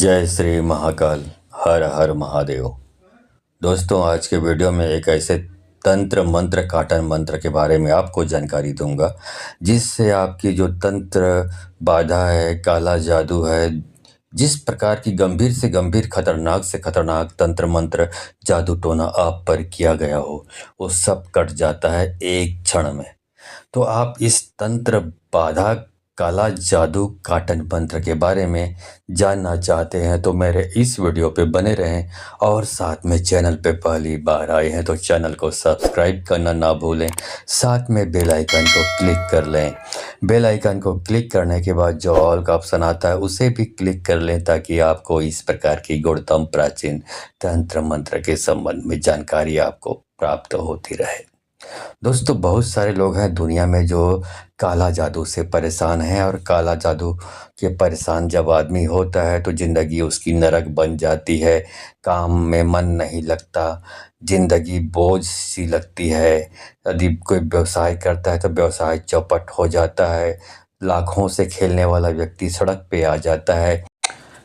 जय श्री महाकाल। हर हर महादेव। दोस्तों, आज के वीडियो में एक ऐसे तंत्र मंत्र काटन मंत्र के बारे में आपको जानकारी दूंगा जिससे आपकी जो तंत्र बाधा है, काला जादू है, जिस प्रकार की गंभीर से गंभीर, खतरनाक से खतरनाक तंत्र मंत्र जादू टोना आप पर किया गया हो, वो सब कट जाता है एक क्षण में। तो आप इस तंत्र बाधा काला जादू काटन मंत्र के बारे में जानना चाहते हैं तो मेरे इस वीडियो पे बने रहें, और साथ में चैनल पे पहली बार आए हैं तो चैनल को सब्सक्राइब करना ना भूलें। साथ में बेल आइकन को क्लिक कर लें। बेल आइकन को क्लिक करने के बाद जो ऑल का ऑप्शन आता है उसे भी क्लिक कर लें ताकि आपको इस प्रकार की गुणतम प्राचीन तंत्र मंत्र के संबंध में जानकारी आपको प्राप्त होती रहे। दोस्तों, बहुत सारे लोग हैं दुनिया में जो काला जादू से परेशान हैं, और काला जादू के परेशान जब आदमी होता है तो ज़िंदगी उसकी नरक बन जाती है। काम में मन नहीं लगता, ज़िंदगी बोझ सी लगती है। यदि कोई व्यवसाय करता है तो व्यवसाय चौपट हो जाता है। लाखों से खेलने वाला व्यक्ति सड़क पे आ जाता है।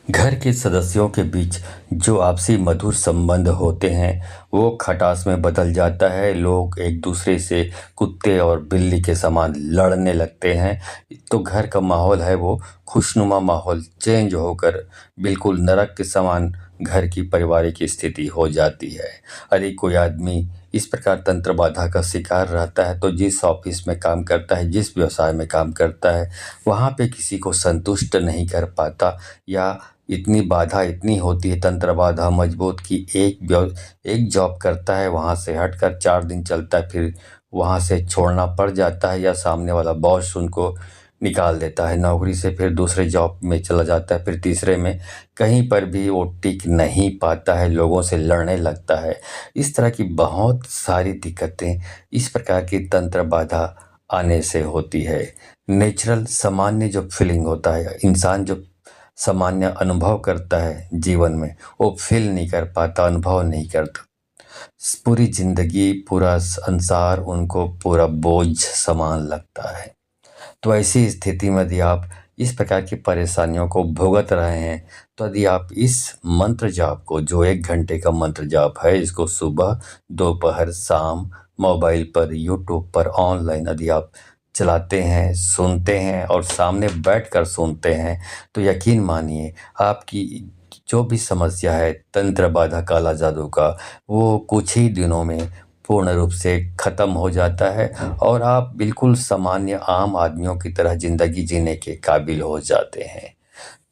घर के सदस्यों के बीच जो आपसी मधुर संबंध होते हैं वो खटास में बदल जाता है। लोग एक दूसरे से कुत्ते और बिल्ली के समान लड़ने लगते हैं। तो घर का माहौल है वो खुशनुमा माहौल चेंज होकर बिल्कुल नरक के समान घर की पारिवारिक स्थिति हो जाती है। यदि कोई आदमी इस प्रकार तंत्र बाधा का शिकार रहता है तो जिस ऑफिस में काम करता है, जिस व्यवसाय में काम करता है, वहाँ पे किसी को संतुष्ट नहीं कर पाता, या इतनी बाधा इतनी होती है तंत्र बाधा मजबूत कि एक जॉब करता है, वहाँ से हटकर 4 दिन चलता है, फिर वहाँ से छोड़ना पड़ जाता है, या सामने वाला बॉस उनको निकाल देता है नौकरी से, फिर दूसरे जॉब में चला जाता है, फिर तीसरे में। कहीं पर भी वो टिक नहीं पाता है, लोगों से लड़ने लगता है। इस तरह की बहुत सारी दिक्कतें इस प्रकार की तंत्र बाधा आने से होती है। नेचुरल सामान्य जो फीलिंग होता है, इंसान जो सामान्य अनुभव करता है जीवन में, वो फील नहीं कर पाता, अनुभव नहीं करता। पूरी जिंदगी, पूरा संसार उनको पूरा बोझ समान लगता है। तो ऐसी स्थिति में यदि आप इस प्रकार की परेशानियों को भुगत रहे हैं तो यदि आप इस मंत्र जाप को, जो 1 घंटे का मंत्र जाप है, इसको सुबह, दोपहर, शाम मोबाइल पर, यूट्यूब पर, ऑनलाइन यदि आप चलाते हैं, सुनते हैं और सामने बैठकर सुनते हैं तो यकीन मानिए आपकी जो भी समस्या है तंत्र बाधा काला जादू का, वो कुछ ही दिनों में पूर्ण रूप से खत्म हो जाता है, और आप बिल्कुल सामान्य आम आदमियों की तरह जिंदगी जीने के काबिल हो जाते हैं।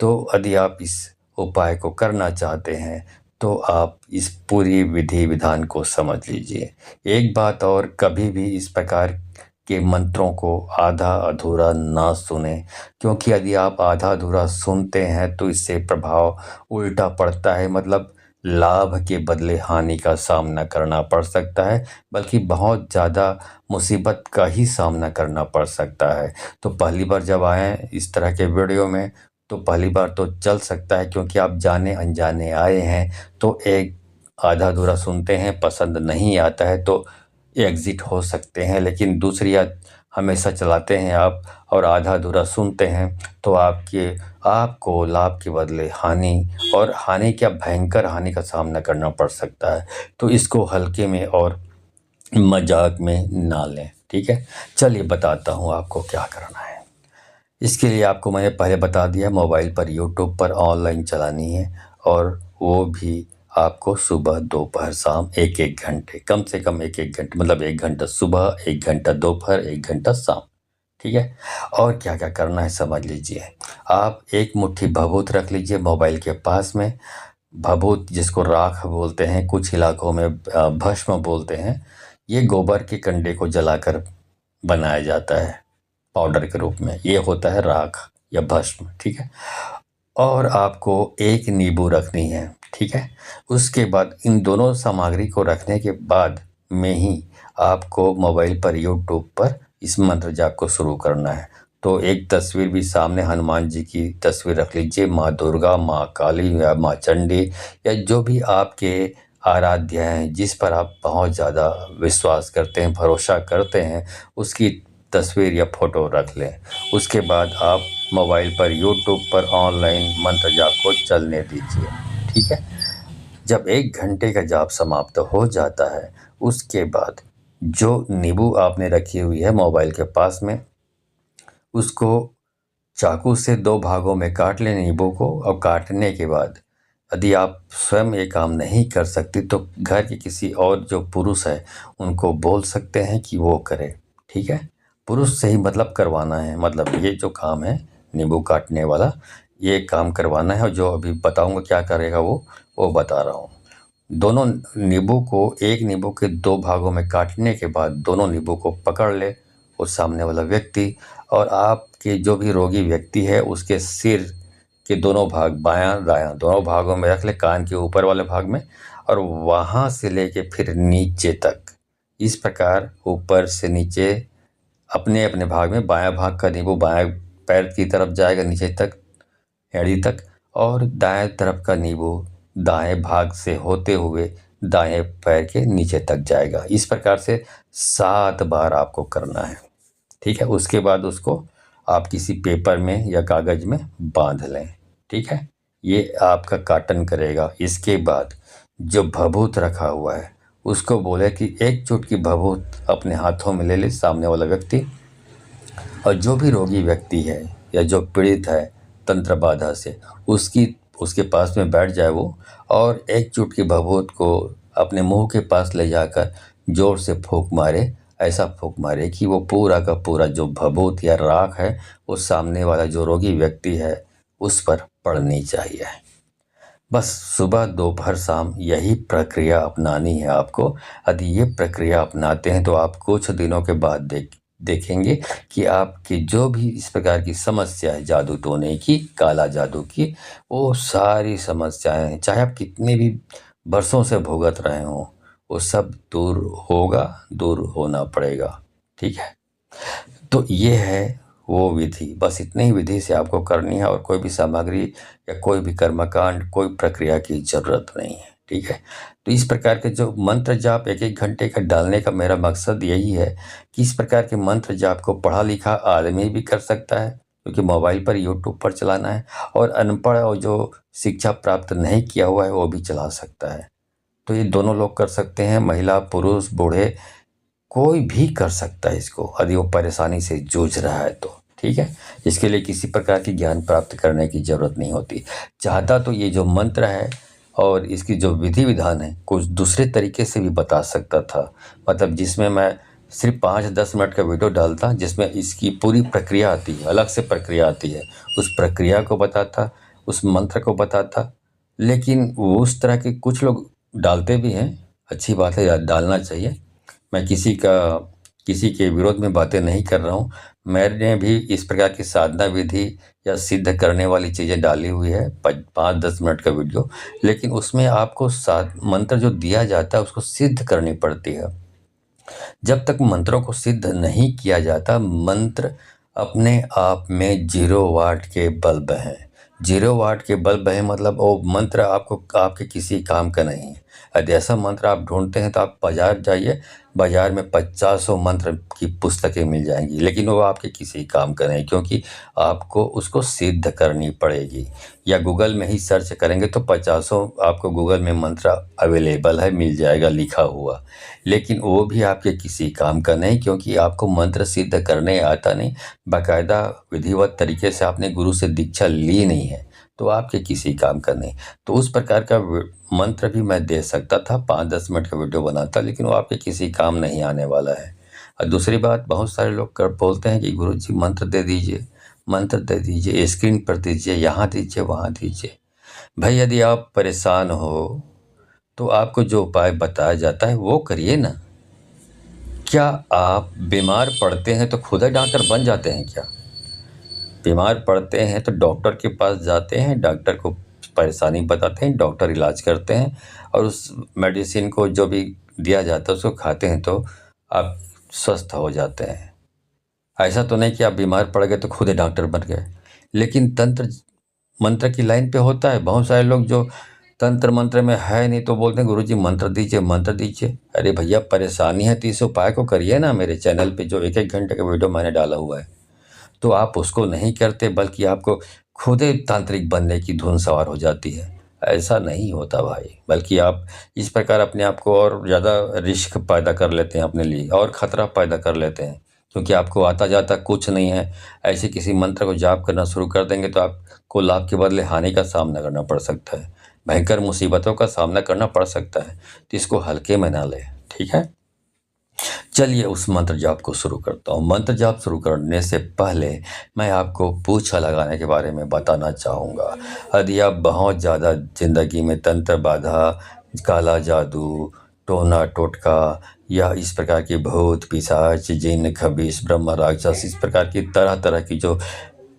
तो यदि आप इस उपाय को करना चाहते हैं तो आप इस पूरी विधि विधान को समझ लीजिए। एक बात और, कभी भी इस प्रकार के मंत्रों को आधा अधूरा ना सुने, क्योंकि यदि आप आधा अधूरा सुनते हैं तो इससे प्रभाव उल्टा पड़ता है। मतलब लाभ के बदले हानि का सामना करना पड़ सकता है, बल्कि बहुत ज़्यादा मुसीबत का ही सामना करना पड़ सकता है। तो पहली बार जब आएँ इस तरह के वीडियो में तो पहली बार तो चल सकता है, क्योंकि आप जाने अनजाने आए हैं तो एक आधा अधूरा सुनते हैं, पसंद नहीं आता है तो एग्ज़िट हो सकते हैं। लेकिन दूसरी हमेशा चलाते हैं आप और आधा अधूरा सुनते हैं तो आपको लाभ के बदले हानि, और हानि क्या, भयंकर हानि का सामना करना पड़ सकता है। तो इसको हल्के में और मजाक में ना लें, ठीक है। चलिए बताता हूँ आपको क्या करना है। इसके लिए आपको मैंने पहले बता दिया, मोबाइल पर, यूट्यूब पर ऑनलाइन चलानी है, और वो भी आपको सुबह, दोपहर, शाम 1-1 घंटे, कम से कम 1-1 घंटे, मतलब 1 घंटा सुबह, 1 घंटा दोपहर, 1 घंटा शाम, ठीक है। और क्या क्या करना है समझ लीजिए। आप एक मुट्ठी भभूत रख लीजिए मोबाइल के पास में। भभूत जिसको राख बोलते हैं, कुछ इलाकों में भस्म बोलते हैं। ये गोबर के कंडे को जलाकर बनाया जाता है पाउडर के रूप में, ये होता है राख या भस्म, ठीक है। और आपको एक नींबू रखनी है, ठीक है। उसके बाद इन दोनों सामग्री को रखने के बाद में ही आपको मोबाइल पर, यूट्यूब पर इस मंत्र जाप को शुरू करना है। तो एक तस्वीर भी सामने, हनुमान जी की तस्वीर रख लीजिए, माँ दुर्गा, माँ काली या माँ चंडी, या जो भी आपके आराध्य हैं, जिस पर आप बहुत ज़्यादा विश्वास करते हैं, भरोसा करते हैं, उसकी तस्वीर या फ़ोटो रख लें। उसके बाद आप मोबाइल पर यूट्यूब पर ऑनलाइन मंत्र जाप को चलने दीजिए, ठीक है। जब 1 घंटे का जाप समाप्त हो जाता है, उसके बाद जो नींबू आपने रखी हुई है मोबाइल के पास में, उसको चाकू से 2 भागों में काट लें नींबू को, और काटने के बाद यदि आप स्वयं ये काम नहीं कर सकती तो घर के किसी और जो पुरुष है उनको बोल सकते हैं कि वो करें, ठीक है। पुरुष से ही मतलब करवाना है, मतलब ये जो काम है नींबू काटने वाला, ये काम करवाना है। और जो अभी बताऊंगा क्या करेगा वो बता रहा हूँ। दोनों नींबू को, एक नींबू के 2 भागों में काटने के बाद दोनों नींबू को पकड़ ले वो सामने वाला व्यक्ति, और आपके जो भी रोगी व्यक्ति है उसके सिर के दोनों भाग, बायां दायां दोनों भागों में रख ले, कान के ऊपर वाले भाग में, और वहां से लेके फिर नीचे तक, इस प्रकार ऊपर से नीचे अपने अपने भाग में, बायां भाग का नींबू बायां पैर की तरफ जाएगा नीचे तक, एड़ी तक, और दाएं तरफ का नींबू दाएं भाग से होते हुए दाएं पैर के नीचे तक जाएगा। इस प्रकार से 7 बार आपको करना है, ठीक है। उसके बाद उसको आप किसी पेपर में या कागज में बांध लें, ठीक है। ये आपका काटन करेगा। इसके बाद जो भभूत रखा हुआ है उसको बोले कि 1 चुटकी भभूत अपने हाथों में ले ले सामने वाला व्यक्ति, और जो भी रोगी व्यक्ति है या जो पीड़ित है तंत्र बाधा से, उसके पास में बैठ जाए वो, और 1 चुटकी भभूत को अपने मुंह के पास ले जाकर जोर से फूंक मारे। ऐसा फूंक मारे कि वो पूरा का पूरा जो भभूत या राख है वो सामने वाला जो रोगी व्यक्ति है उस पर पड़नी चाहिए। बस सुबह दोपहर शाम यही प्रक्रिया अपनानी है आपको। यदि ये प्रक्रिया अपनाते हैं तो आप कुछ दिनों के बाद देखेंगे कि आपकी जो भी इस प्रकार की समस्या है, जादू टोने की, काला जादू की, वो सारी समस्याएं चाहे आप कितने भी बरसों से भुगत रहे हों, वो सब दूर होगा, दूर होना पड़ेगा, ठीक है। तो ये है वो विधि, बस इतनी ही विधि से आपको करनी है, और कोई भी सामग्री या कोई भी कर्मकांड, कोई प्रक्रिया की ज़रूरत नहीं है, ठीक है। तो इस प्रकार के जो मंत्र जाप 1-1 घंटे का डालने का मेरा मकसद यही है कि इस प्रकार के मंत्र जाप को पढ़ा लिखा आदमी भी कर सकता है, क्योंकि मोबाइल पर यूट्यूब पर चलाना है, और अनपढ़ और जो शिक्षा प्राप्त नहीं किया हुआ है वो भी चला सकता है। तो ये दोनों लोग कर सकते हैं, महिला पुरुष बूढ़े कोई भी कर सकता है इसको, यदि वो परेशानी से जूझ रहा है तो, ठीक है। इसके लिए किसी प्रकार की ज्ञान प्राप्त करने की ज़रूरत नहीं होती। चाहता तो ये जो मंत्र है और इसकी जो विधि विधान है कुछ दूसरे तरीके से भी बता सकता था, मतलब जिसमें मैं सिर्फ 5-10 मिनट का वीडियो डालता जिसमें इसकी पूरी प्रक्रिया आती है, अलग से प्रक्रिया आती है, उस प्रक्रिया को बताता, उस मंत्र को बताता। लेकिन वो उस तरह के कुछ लोग डालते भी हैं, अच्छी बात है, डालना चाहिए। मैं किसी के विरोध में बातें नहीं कर रहा हूँ। मैंने भी इस प्रकार की साधना विधि या सिद्ध करने वाली चीज़ें डाली हुई है, 5-10 मिनट का वीडियो, लेकिन उसमें आपको मंत्र जो दिया जाता है उसको सिद्ध करनी पड़ती है। जब तक मंत्रों को सिद्ध नहीं किया जाता, मंत्र अपने आप में 0 वाट के बल्ब हैं। 0 वाट के बल्ब हैं मतलब वो मंत्र आपके किसी काम का नहीं है। यदि ऐसा मंत्र आप ढूंढते हैं तो आप बाजार जाइए, बाजार में 50 मंत्र की पुस्तकें मिल जाएंगी, लेकिन वो आपके किसी काम का नहीं, क्योंकि आपको उसको सिद्ध करनी पड़ेगी। या गूगल में ही सर्च करेंगे तो 50 आपको गूगल में मंत्र अवेलेबल है, मिल जाएगा लिखा हुआ, लेकिन वो भी आपके किसी काम का नहीं, क्योंकि आपको मंत्र सिद्ध करने आता नहीं, बाकायदा विधिवत तरीके से आपने गुरु से दीक्षा ली नहीं है, तो आपके किसी काम का नहीं। तो उस प्रकार का मंत्र भी मैं दे सकता था, 5-10 मिनट का वीडियो बनाता, लेकिन वो आपके किसी काम नहीं आने वाला है। और दूसरी बात, बहुत सारे लोग बोलते हैं कि गुरुजी मंत्र दे दीजिए, मंत्र दे दीजिए, स्क्रीन पर दीजिए, यहाँ दीजिए, वहाँ दीजिए। भाई यदि आप परेशान हो तो आपको जो उपाय बताया जाता है वो करिए ना। क्या आप बीमार पड़ते हैं तो खुद ही डॉक्टर बन जाते हैं क्या? बीमार पड़ते हैं तो डॉक्टर के पास जाते हैं, डॉक्टर को परेशानी बताते हैं, डॉक्टर इलाज करते हैं, और उस मेडिसिन को जो भी दिया जाता है उसको खाते हैं तो आप स्वस्थ हो जाते हैं। ऐसा तो नहीं कि आप बीमार पड़ गए तो खुद ही डॉक्टर बन गए। लेकिन तंत्र मंत्र की लाइन पे होता है, बहुत सारे लोग जो तंत्र मंत्र में है नहीं तो बोलते हैं गुरुजी मंत्र दीजिए, मंत्र दीजिए। अरे भैया परेशानी है तो इस उपाय को करिए ना। मेरे चैनल पे जो 1-1 घंटे का वीडियो मैंने डाला हुआ है, तो आप उसको नहीं करते बल्कि आपको खुद ही तांत्रिक बनने की धुन सवार हो जाती है। ऐसा नहीं होता भाई, बल्कि आप इस प्रकार अपने आप को और ज़्यादा रिस्क पैदा कर लेते हैं अपने लिए, और ख़तरा पैदा कर लेते हैं, क्योंकि आपको आता जाता कुछ नहीं है। ऐसे किसी मंत्र को जाप करना शुरू कर देंगे तो आपको लाभ के बदले हानि का सामना करना पड़ सकता है, भयंकर मुसीबतों का सामना करना पड़ सकता है। तो इसको हल्के में ना लें, ठीक है। चलिए उस मंत्र जाप को शुरू करता हूँ। मंत्र जाप शुरू करने से पहले मैं आपको पूछा लगाने के बारे में बताना चाहूँगा। यदि आप बहुत ज़्यादा ज़िंदगी में तंत्र बाधा, काला जादू, टोना टोटका या इस प्रकार के भूत पिशाच, जिन्न खबीस, ब्रह्म राक्षस, इस प्रकार की तरह तरह की जो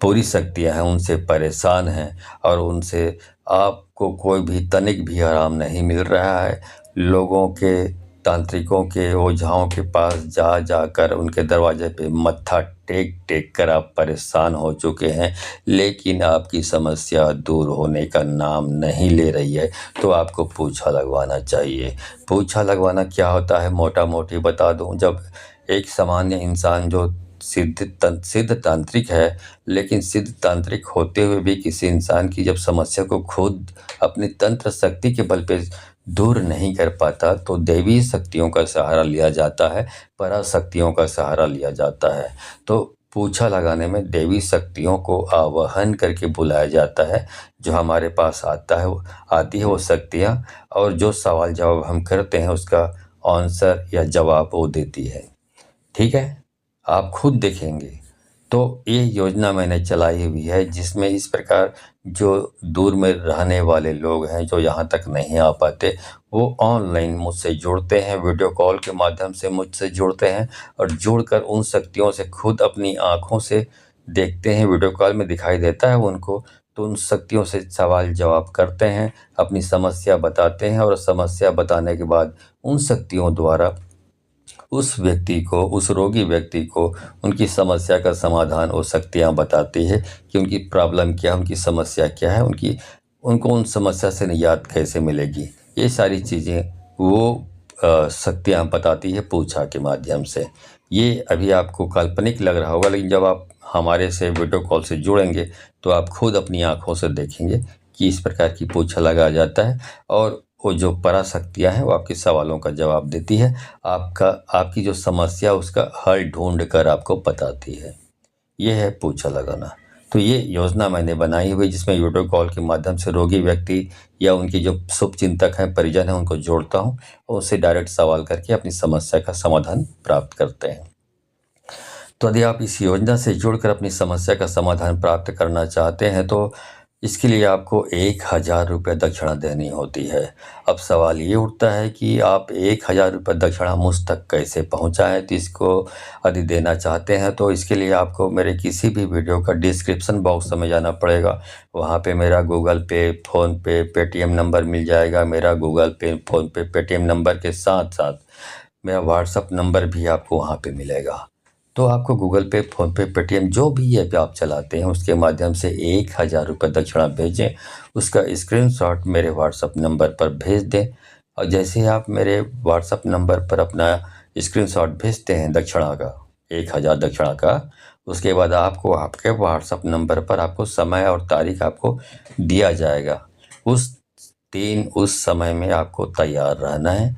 पूरी शक्तियाँ हैं उनसे परेशान हैं, और उनसे आपको कोई भी तनिक भी आराम नहीं मिल रहा है, लोगों के, तांत्रिकों के, ओझाओं के पास जा जाकर उनके दरवाजे पे मत्था टेक टेक कर आप परेशान हो चुके हैं, लेकिन आपकी समस्या दूर होने का नाम नहीं ले रही है, तो आपको पूछा लगवाना चाहिए। पूछा लगवाना क्या होता है, मोटा मोटी बता दूं। जब एक सामान्य इंसान जो सिद्ध तांत्रिक है, लेकिन सिद्ध तांत्रिक होते हुए भी किसी इंसान की जब समस्या को खुद अपनी तंत्र शक्ति के बल पे दूर नहीं कर पाता, तो दैवी शक्तियों का सहारा लिया जाता है, पराशक्तियों का सहारा लिया जाता है। तो पूछा लगाने में देवी शक्तियों को आवाहन करके बुलाया जाता है। जो हमारे पास आती है वो शक्तियाँ, और जो सवाल जवाब हम करते हैं उसका आंसर या जवाब वो देती है, ठीक है। आप खुद देखेंगे। तो ये योजना मैंने चलाई हुई है, जिसमें इस प्रकार जो दूर में रहने वाले लोग हैं, जो यहाँ तक नहीं आ पाते, वो ऑनलाइन मुझसे जुड़ते हैं, वीडियो कॉल के माध्यम से मुझसे जुड़ते हैं, और जुड़कर उन शक्तियों से खुद अपनी आँखों से देखते हैं। वीडियो कॉल में दिखाई देता है उनको, तो उन शक्तियों से सवाल जवाब करते हैं, अपनी समस्या बताते हैं, और समस्या बताने के बाद उन शक्तियों द्वारा उस व्यक्ति को, उस रोगी व्यक्ति को उनकी समस्या का समाधान वो शक्तियाँ बताती है कि उनकी प्रॉब्लम क्या है, उनकी समस्या क्या है, उनको उन समस्या से निजात कैसे मिलेगी। ये सारी चीज़ें वो शक्तियाँ बताती है पूछा के माध्यम से। ये अभी आपको काल्पनिक लग रहा होगा, लेकिन जब आप हमारे से वीडियो कॉल से जुड़ेंगे तो आप खुद अपनी आँखों से देखेंगे कि इस प्रकार की पूछा लगाया जाता है, और वो जो पराशक्तियाँ हैं वो आपके सवालों का जवाब देती है, आपकी जो समस्या उसका हल ढूंढ कर आपको बताती है। ये है पूछा लगाना। तो ये योजना मैंने बनाई हुई, जिसमें वीडियो कॉल के माध्यम से रोगी व्यक्ति या उनकी जो शुभचिंतक हैं, परिजन हैं, उनको जोड़ता हूँ, और उससे डायरेक्ट सवाल करके अपनी समस्या का समाधान प्राप्त करते हैं। तो यदि आप इस योजना से जुड़कर अपनी समस्या का समाधान प्राप्त करना चाहते हैं, तो इसके लिए आपको 1000 रुपये दक्षिणा देनी होती है। अब सवाल ये उठता है कि आप 1000 रुपये दक्षिणा मुझ तक कैसे पहुंचाएं। तो इसको यदि देना चाहते हैं तो इसके लिए आपको मेरे किसी भी वीडियो का डिस्क्रिप्शन बॉक्स में जाना पड़ेगा। वहां पे मेरा गूगल पे, फ़ोनपे, पेटीएम नंबर मिल जाएगा। मेरा गूगल पे, फ़ोनपे, पेटीएम नंबर के साथ साथ मेरा व्हाट्सअप नंबर भी आपको वहाँ पे मिलेगा। तो आपको गूगल पे, फ़ोनपे, पेटीएम जो भी ऐप आप चलाते हैं उसके माध्यम से 1000 रुपये दक्षिणा भेजें। उसका स्क्रीनशॉट मेरे व्हाट्सअप नंबर पर भेज दें, और जैसे ही आप मेरे व्हाट्सअप नंबर पर अपना स्क्रीनशॉट भेजते हैं दक्षिणा का, 1000 दक्षिणा का, उसके बाद आपको आपके व्हाट्सअप नंबर पर आपको समय और तारीख आपको दिया जाएगा। उस दिन उस समय में आपको तैयार रहना है,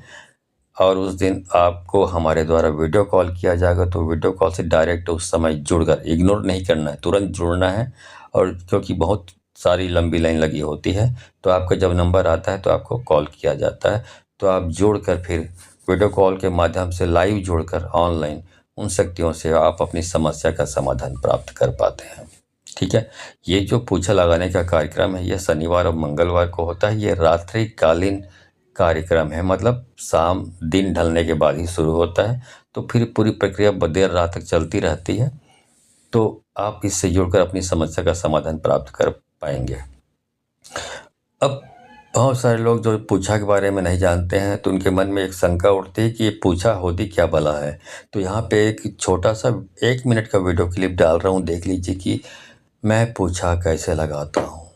और उस दिन आपको हमारे द्वारा वीडियो कॉल किया जाएगा। तो वीडियो कॉल से डायरेक्ट उस समय जुड़कर, इग्नोर नहीं करना है, तुरंत जुड़ना है। और क्योंकि बहुत सारी लंबी लाइन लगी होती है, तो आपका जब नंबर आता है तो आपको कॉल किया जाता है। तो आप जुड़कर फिर वीडियो कॉल के माध्यम से लाइव जुड़कर ऑनलाइन उन शक्तियों से आप अपनी समस्या का समाधान प्राप्त कर पाते हैं, ठीक है। ये जो पूछा लगाने का कार्यक्रम है, यह शनिवार और मंगलवार को होता है। ये रात्रिकालीन कार्यक्रम है, मतलब शाम दिन ढलने के बाद ही शुरू होता है। तो फिर पूरी प्रक्रिया देर रात तक चलती रहती है। तो आप इससे जुड़कर अपनी समस्या का समाधान प्राप्त कर पाएंगे। अब बहुत सारे लोग जो पूछा के बारे में नहीं जानते हैं, तो उनके मन में एक शंका उठती है कि ये पूछा होती क्या भला है। तो यहाँ पे एक छोटा सा 1 मिनट का वीडियो क्लिप डाल रहा हूँ, देख लीजिए कि मैं पूछा कैसे लगाता हूँ।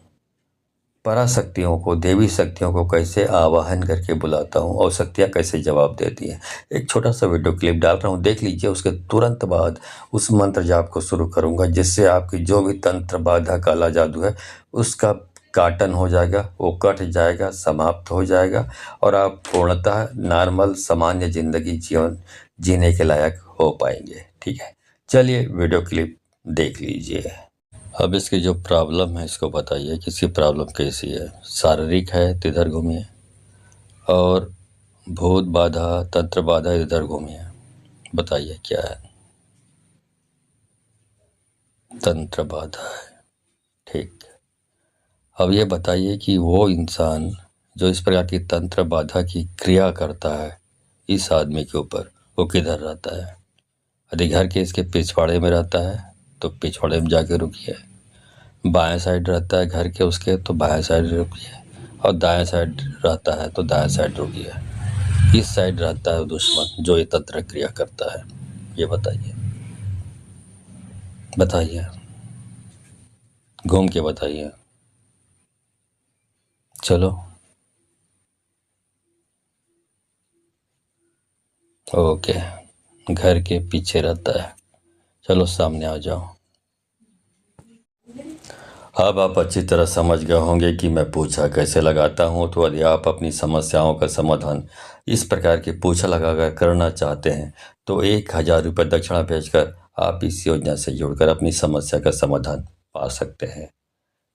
पराशक्तियों को, देवी शक्तियों को कैसे आवाहन करके बुलाता हूँ और शक्तियाँ कैसे जवाब देती हैं। एक छोटा सा वीडियो क्लिप डाल रहा हूँ, देख लीजिए। उसके तुरंत बाद उस मंत्र जाप को शुरू करूँगा, जिससे आपकी जो भी तंत्र बाधा काला जादू है उसका काटन हो जाएगा, वो कट जाएगा, समाप्त हो जाएगा और आप पूर्णतः नॉर्मल सामान्य ज़िंदगी जीवन जीने के लायक हो पाएंगे। ठीक है, चलिए वीडियो क्लिप देख लीजिए। अब इसकी जो प्रॉब्लम है इसको बताइए कि इसकी प्रॉब्लम कैसी है। शारीरिक है तो इधर घूमिए, और भूत बाधा, तंत्र बाधा इधर घूमिए। बताइए क्या है। तंत्र बाधा है, ठीक। अब ये बताइए कि वो इंसान जो इस प्रकार की तंत्र बाधा की क्रिया करता है इस आदमी के ऊपर, वो किधर रहता है। यदि घर के इसके पिछवाड़े में रहता है तो पिछवाड़े में जाके रुकिए। बाएं साइड रहता है घर के उसके तो बाएं साइड रुकिए, और दाएं साइड रहता है तो दाएं साइड रुकिए। इस साइड रहता है दुश्मन जो ये तंत्र क्रिया करता है। ये बताइए, बताइए, घूम के बताइए। चलो, ओके, घर के पीछे रहता है। चलो सामने आ जाओ। अब आप अच्छी तरह समझ गए होंगे कि मैं पूछा कैसे लगाता हूं। तो यदि आप अपनी समस्याओं का समाधान इस प्रकार की पूछा लगाकर करना चाहते हैं तो 1000 रुपये दक्षिणा भेजकर आप इस योजना से जुड़कर अपनी समस्या का समाधान पा सकते हैं।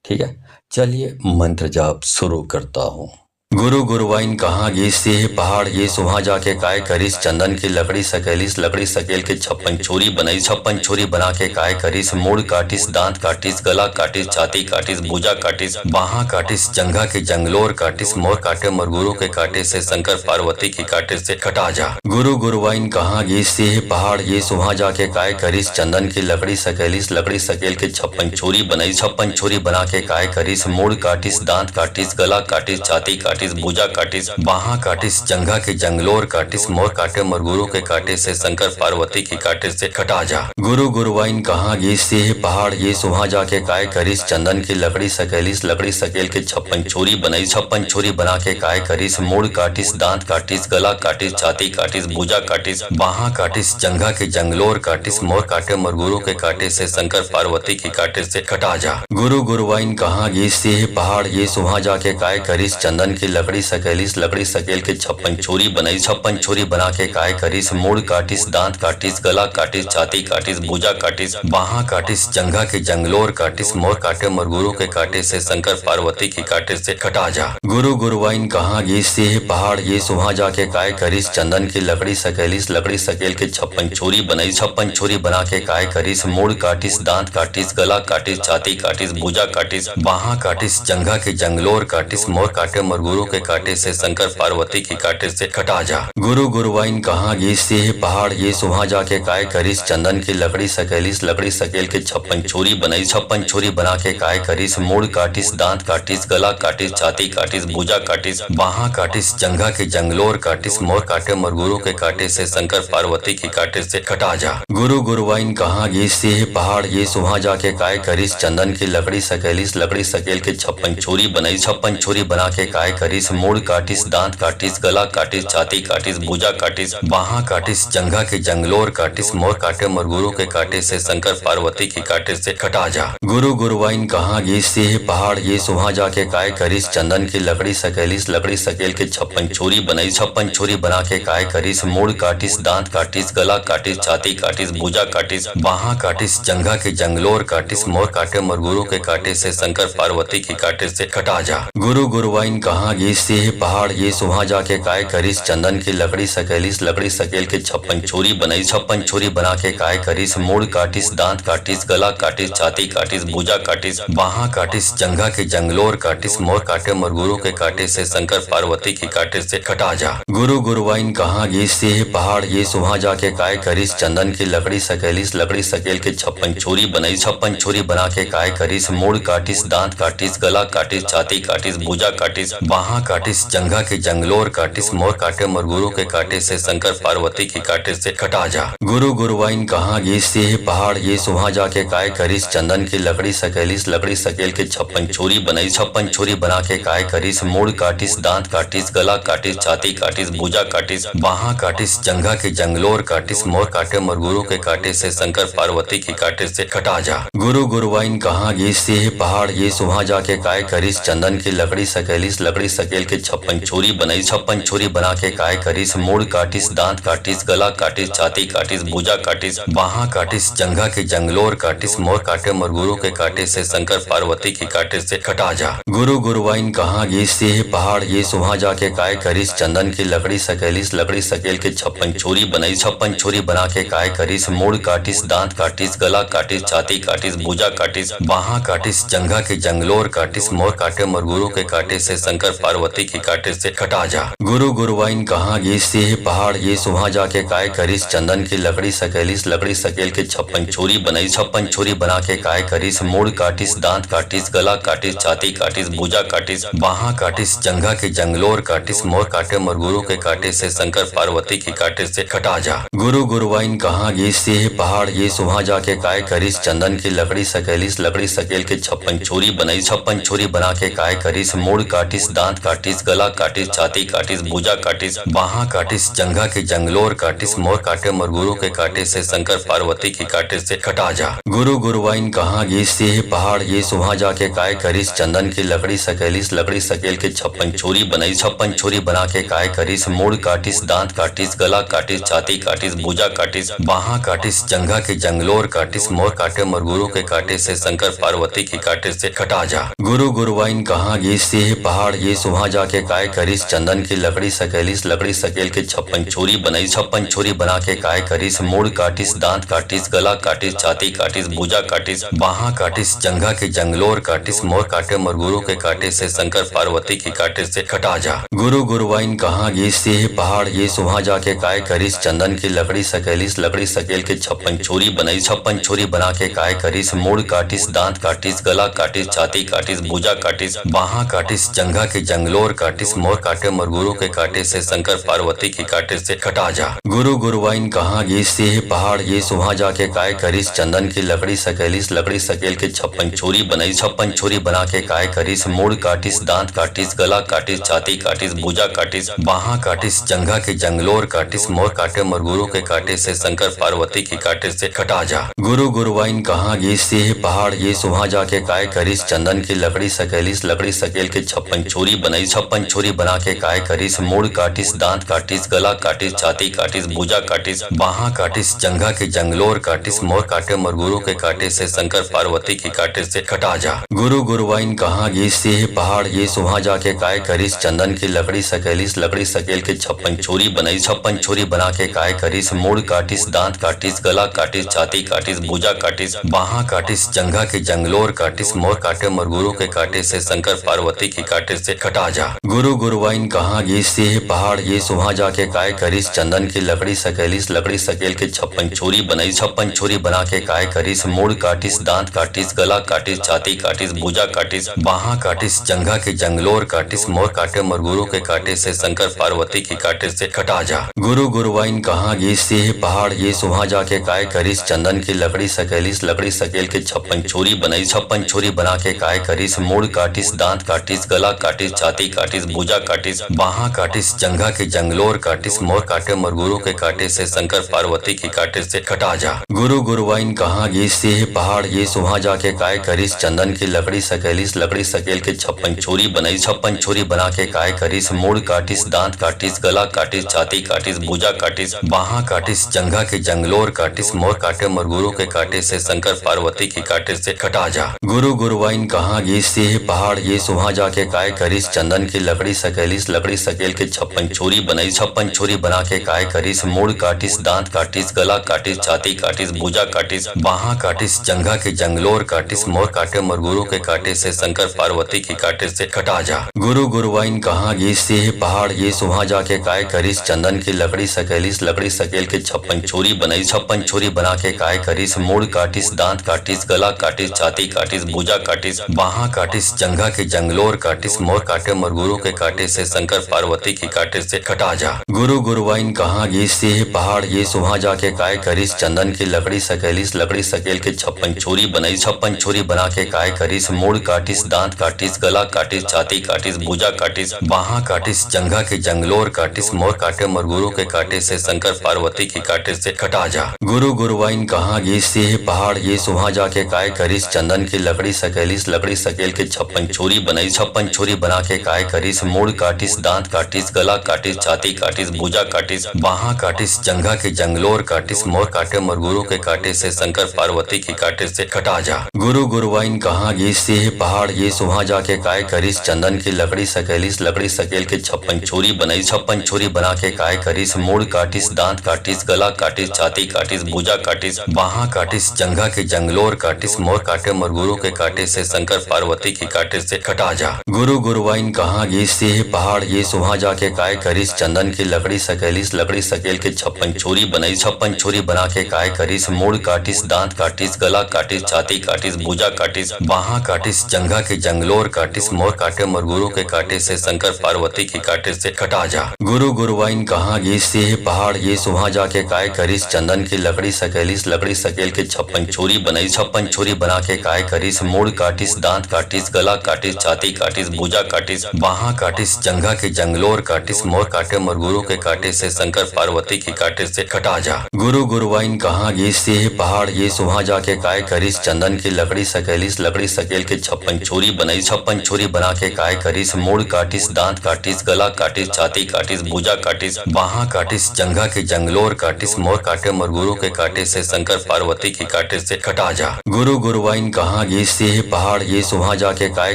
ठीक है, चलिए मंत्र जाप शुरू करता हूँ। गुरु गुरुवाइन कहाँ गे से पहाड़ गे वहाँ जाके काय करिस चंदन की लकड़ी सकेलिस लकड़ी सकेल के 56 छोरी बनाई 56 छोरी बना के काय करिस मूड़ काटिस दांत काटिस गला काटिस छाती काटिस भुजा काटिस बाहा काटिस जंघा के जंगलोर काटिस मोर काटे मरगुरु के काटे से शंकर पार्वती की काटे से कटा जा। गुरु गुरुवाइन कहाँ गे से पहाड़ गे वहाँ जाके काय करिस चंदन की लकड़ी सकेलिस लकड़ी सकेल के 56 छोरी बनाई 56 छोरी बना के काय करिस मूड़ काटिस दांत काटिस गला काटिस छाती काटिस भुजा काटिस बाहा काटिस जंघा के जंगलोर काटिस मोर काटे मरगुरु के काटे से शंकर पार्वती की काटे से कटा जा। गुरु गुरुवाइन कहाँ गे से पहाड़ गे वहाँ जाके काय करिस चंदन की लकड़ी सकेलिस लकड़ी सकेल के 56 छोरी बनाई 56 छोरी बना के काय करिस मूड़ काटिस दांत काटिस गला काटिस छाती काटिस भुजा काटिस बाहा काटिस जंघा के जंगलोर काटिस मोर काटे मरगुरु के काटे से शंकर पार्वती की काटे से कटा जा। गुरु गुरुवाइन कहाँ गे से पहाड़ गे वहाँ जाके काय करिस चंदन की लकड़ी सकेलिस लकड़ी सकेल के 56 छोरी बनाई 56 छोरी बना के काय करिस मूड़ काटिस दांत काटिस गला काटिस छाती काटिस भुजा काटिस बाहा काटिस जंघा के जंगलोर काटिस मोर काटे मरगुरु के काटे से शंकर पार्वती की काटे से कटा जा। गुरु गुरुवाइन कहाँ गे से पहाड़ गे वहाँ जाके काय करिस चंदन की लकड़ी सकेलिस लकड़ी सकेल के 56 छोरी बनाई 56 छोरी बना के काय करिस मूड़ काटिस दांत काटिस गला काटिस छाती काटिस भुजा काटिस बाहा काटिस जंघा के जंगलोर काटिस मोर काटे मरगुरु के काटे से शंकर पार्वती की काटे से कटा जा। गुरु गुरुवाइन कहाँ गे से पहाड़ गे वहाँ जाके काय करिस चंदन की लकड़ी सकेलिस लकड़ी सकेल के 56 छोरी बनाई 56 छोरी बना के काय करिस मूड़ काटिस दांत काटिस गला काटिस छाती काटिस भुजा काटिस बाहा काटिस जंघा के जंगलोर काटिस मोर काटे मरगुरु के काटे से शंकर पार्वती की काटे से कटा जा। गुरु गुरुवाइन कहाँ गे से पहाड़ गे वहाँ जाके काय करिस चंदन की लकड़ी सकेलिस लकड़ी सकेल के 56 छोरी बनाई 56 छोरी बना के काय करिस मूड़ काटिस दांत काटिस गला काटिस छाती काटिस भुजा काटिस बाहा काटिस जंघा के जंगलोर काटिस मोर काटे मरगुरु के काटे से शंकर पार्वती की काटे से कटा जा। गुरु गुरुवाइन कहाँ गे से पहाड़ गे वहाँ जाके काय करिस चंदन की लकड़ी सकेलिस लकड़ी सकेल के 56 छोरी बनाई 56 छोरी बना के काय करिस मूड़ काटिस दांत काटिस गला काटिस छाती काटिस भुजा काटिस बाहा काटिस जंघा के जंगलोर काटिस मोर काटे मरगुरु के काटे से शंकर पार्वती की काटे से कटा जा। गुरु गुरुवाइन कहाँ गे से पहाड़ गे वहाँ जाके काय करिस चंदन की लकड़ी सकेलिस लकड़ी सकेल के 56 छोरी बनाई 56 छोरी बना के काय करिस मूड़ काटिस दांत काटिस गला काटिस छाती काटिस भुजा काटिस बाहा काटिस जंघा के जंगलोर काटिस मोर काटे मरगुरु के काटे से शंकर पार्वती की काटे से कटा जा। गुरु गुरुवाइन कहाँ गे से पहाड़ गे वहाँ जाके काय करिस चंदन की लकड़ी सकेलिस लकड़ी सकेल के 56 छोरी बनाई 56 छोरी बना के काय करिस मूड़ काटिस दांत काटिस गला काटिस छाती काटिस भुजा काटिस बाहा बाहा काटिस जंघा के जंगलोर काटिस मोर काटे मरगुरु के काटे से शंकर पार्वती की काटे से कटा जा। गुरु गुरुवाइन कहाँ ये से पहाड़ ये सुहा जाके काय करिस चंदन की लकड़ी सकेलिस लकड़ी सकेल के छप्पन छोरी बनाई छप्पन छोरी बना के काय करिस मूड़ काटिस दांत काटिस गला काटिस छाती काटिस भुजा काटिस बाहा काटिस जंघा के जंगलोर काटिस मोर काटे मरगुरु के काटे से शंकर पार्वती की काटे से कटा जा। गुरु गुरुवाइन कहाँ ये से पहाड़ ये सुहा जाके काय करिस चंदन की लकड़ी सकेलिस लकड़ी सकेल के छप्पन छोरी बनाई छप्पन छोरी बना के काय करिस मूड़ काटिस दांत काटिस गला काटिस छाती काटिस भुजा काटिस बाहा काटिस जंघा के जंगलोर काटिस मोर काटे मरगुरु के काटे से शंकर पार्वती की काटे से कटा जा। गुरु गुरुवाइन कहाँ ये से पहाड़ ये सुहा जाके काय करिस चंदन की लकड़ी सकेलिस लकड़ी सकेल के छप्पन छोरी बनाई छप्पन छोरी बना के काय करिस मूड़ काटिस दांत काटिस गला काटिस छाती काटिस भुजा काटिस बाहा काटिस जंघा के जंगलोर काटिस मोर काटे मरगुरु के काटे से शंकर पार्वती की काटे से कटा जा। गुरु गुरुवाइन कहाँ ये से पहाड़ ये सुहा जाके काय करिस चंदन की लकड़ी सकेलिस लकड़ी सकेल के छप्पन छोरी बनाई छप्पन छोरी बना के काय करिस मूड़ काटिस दांत काटिस गला काटिस छाती काटिस भुजा काटिस बाहा काटिस जंघा के जंगलोर काटिस मोर काटे मरगुरु के काटे से शंकर पार्वती की काटे से कटा जा। गुरु गुरुवाइन कहाँ ये से पहाड़ ये सुहा जाके काय करिस चंदन की लकड़ी सकेलिस लकड़ी सकेल के छप्पन छोरी बनाई छप्पन छोरी बना के काय करिस मूड़ काटिस दांत काटिस गला काटिस छाती काटिस भुजा काटिस बाहा काटिस जंघा के जंगलोर काटिस मोर काटे मरगुरु के काटे से शंकर पार्वती की काटे से कटा जा। गुरु गुरुवाइन कहाँ ये से पहाड़ ये सुहा जाके काय करिस चंदन की लकड़ी सकेलिस लकड़ी सकेल के छप्पन छोरी बनाई छप्पन छोरी बना के काय करिस मूड़ काटिस दांत काटिस गला काटिस छाती काटिस भुजा काटिस बाहा काटिस जंघा के जंगलोर काटिस मोर काटे मरगुरु के काटे से शंकर पार्वती की काटे से कटा जा। गुरु गुरुवाइन कहाँ ये से पहाड़ ये सुहा जाके काय करिस चंदन की लकड़ी सकेलिस लकड़ी सकेल के छप्पन छोरी बनाई छप्पन छोरी बना के काय करिस मूड़ काटिस दांत काटिस गला काटिस छाती काटिस भुजा काटिस बाहा काटिस जंघा के जंगलोर काटिस मोर काटे मरगुरु के काटे से शंकर पार्वती की काटे से कटा जा। गुरु गुरुवाइन कहाँ ये से पहाड़ ये सुहा जाके काय करिस चंदन की लकड़ी सकेलिस लकड़ी सकेल के छप्पन छोरी बनाई छप्पन छोरी बना के काय करिस मूड़ काटिस दांत काटिस गला काटिस छाती काटिस भुजा काटिस बाहा काटिस जंघा के जंगलोर काटिस मोर काटे मरगुरु के काटे से शंकर पार्वती की काटे से कटा जा। गुरु गुरुवाइन कहाँ ये से पहाड़ ये सुहा जाके काय करिस चंदन की लकड़ी सकेलिस लकड़ी सकेल के छप्पन छोरी बनाई छप्पन छोरी बना के काय करिस मूड़ काटिस दांत काटिस गला काटिस छाती काटिस भुजा काटिस बाहा काटिस जंघा के जंगलोर काटिस मोर काटे मरगुरु के काटे से शंकर पार्वती की काटे से कटा जा। गुरु गुरुवाइन कहाँ ये से पहाड़ ये सुहा जाके काय करिस चंदन की लकड़ी सकेलिस लकड़ी सकेल के छप्पन छोरी बनाई छप्पन छोरी बना के काय करिस मूड़ काटिस दांत काटिस गला काटिस छाती काटिस भुजा काटिस बाहा काटिस जंघा के जंगलोर काटिस मोर काटे मरगुरु के काटे से शंकर पार्वती की काटे से कटा जा। गुरु गुरुवाइन कहाँ ये से पहाड़ ये सुहा जाके काय करिस चंदन की लकड़ी सकेलिस लकड़ी सकेल के छप्पन छोरी बनाई छप्पन छोरी बना के काय करिस मूड़ काटिस दांत काटिस गला काटिस छाती काटिस भुजा काटिस बाहा काटिस जंघा के जंगलोर काटिस मोर काटे मरगुरु के काटे से शंकर पार्वती की काटे से कटा जा। गुरु गुरुवाइन कहाँ ये से पहाड़ ये सुहा जाके काय करिस चंदन की लकड़ी सकेलिस लकड़ी सकेल के छप्पन छोरी बनाई छप्पन छोरी बना के काय करिस मूड़ काटिस दांत काटिस गला काटिस छाती काटिस भुजा काटिस बाहा काटिस जंघा के जंगलोर काटिस मोर काटे मरगुरु के काटे से शंकर पार्वती की काटे से कटा जा। गुरु गुरुवाइन कहाँ ये से पहाड़ ये सुहा जाके काय करिस चंदन की लकड़ी सकेलिस लकड़ी सकेल के छप्पन छोरी बनाई छप्पन छोरी बना के काय करिस मूड़ काटिस दांत काटिस गला काटिस छाती काटिस भुजा काटिस बाहा काटिस जंघा के जंगलोर काटिस मोर काटे मरगुरु के काटे से शंकर पार्वती की काटे से कटा जा। गुरु गुरुवाइन कहाँ ये से पहाड़ ये सुहा जाके काय करिस चंदन की लकड़ी सकेलिस लकड़ी सकेल के छप्पन छोरी बनाई छप्पन छोरी बना के काय करिस मूड़ काटिस दांत काटिस गला काटिस छाती काटिस भुजा काटिस बाहा काटिस जंघा के जंगलोर काटिस मोर काटे मरगुरु के काटे से शंकर पार्वती की काटे से कटा जा। गुरु गुरुवाइन कहाँ ये से पहाड़ ये सुहा जाके काय करिस चंदन की लकड़ी सकेलिस लकड़ी सकेल के छप्पन छोरी बनाई छप्पन छोरी बना के काय करिस मूड़ काटिस दांत काटिस गला काटिस छाती काटिस भुजा काटिस बाहा काटिस जंघा के जंगलोर काटिस मोर काटे मरगुरु के काटे से शंकर पार्वती की काटे से कटा जा। गुरु गुरुवाइन कहाँ ये से पहाड़ ये सुहा जाके काय करिस चंदन की लकड़ी सकेलिस लकड़ी सकेल के छप्पन छोरी बनाई छप्पन छोरी बना के काय करिस मूड़ काटिस दांत काटिस गला काटिस छाती काटिस भुजा काटिस बाहा काटिस जंघा के जंगलोर काटिस मोर काटे मरगुरु के काटे से शंकर पार्वती की काटे से कटा जा। गुरु गुरुवाइन कहाँ गीस से है पहाड़ ये सुहा जाके काय करिस चंदन की लकड़ी सकेलिस लकड़ी सकेल के 56 छोरी बनाई 56 छोरी बना के काय करिस मूड़ काटिस दांत काटिस गला काटिस छाती काटिस भुजा काटिस बाहा काटिस जंघा के जंगलोर काटिस मोर काटे मरगुरु के काटे से शंकर पार्वती की काटे से कटा जा। गुरु गुरुवाइन कहाँ गीस से है पहाड़ ये सुहा जाके काय करिस चंदन की लकड़ी सकेलिस लकड़ी सकेल के 56 छोरी बनाई 56 छोरी बना के काय करिस मूड़ काटिस दांत काटिस गला काटिस छाती काटिस भुजा काटिस बाहा काटिस जंघा के जंगलोर काटिस मोर काटे मरगुरु के काटे से शंकर पार्वती की काटे से कटा जा। गुरु गुरुवाइन कहाँ गीस से है पहाड़ ये सुहा जाके काय करिस चंदन की लकड़ी सकेलिस लकड़ी सकेल के 56 छोरी बनाई 56 छोरी बना के काय करिस मूड़ काटिस दांत काटिस गला काटिस छाती काटिस भुजा काटिस बाहा काटिस जंघा के जंगलोर काटिस मोर काटे मरगुरु के काटे से शंकर पार्वती की काटे से कटा जा। गुरु गुरुवाइन कहाँ गीस से है पहाड़ ये सुहा जाके काय करिस चंदन की लकड़ी सकेलिस लकड़ी सकेल के 56 छोरी बनाई 56 छोरी बना के काय करिस मूड़ काटिस दांत काटिस गला काटिस छाती काटिस भुजा काटिस बाहा काटिस जंघा के जंगलोर काटिस मोर काटे मरगुरु के काटे से शंकर पार्वती की काटे से कटा जा। गुरु गुरुवाइन कहाँ गीस से है पहाड़ ये सुहा जाके काय करिस चंदन की लकड़ी सकेलिस लकड़ी सकेल के 56 छोरी बनाई 56 छोरी बना के काय करिस मूड़ काटिस दांत काटिस गला काटिस छाती काटिस भुजा काटिस बाहा काटिस जंघा के जंगलोर काटिस मोर काटे मरगुरु के काटे से शंकर पार्वती की काटे से कटा जा। गुरु गुरुवाइन कहाँ गीस से है पहाड़ ये सुहा जाके काय करिस चंदन की लकड़ी सकेलिस लकड़ी सकेल के 56 छोरी बनाई 56 छोरी बना के काय करिस मूड़ काटिस दांत काटिस गला काटिस छाती काटिस भुजा काटिस बाहा काटिस जंघा के जंगलोर काटिस मोर काटे मरगुरु के काटे से शंकर पार्वती की काटे से कटा जा। गुरु गुरुवाइन कहाँ गीस से है पहाड़ ये सुहा जाके काय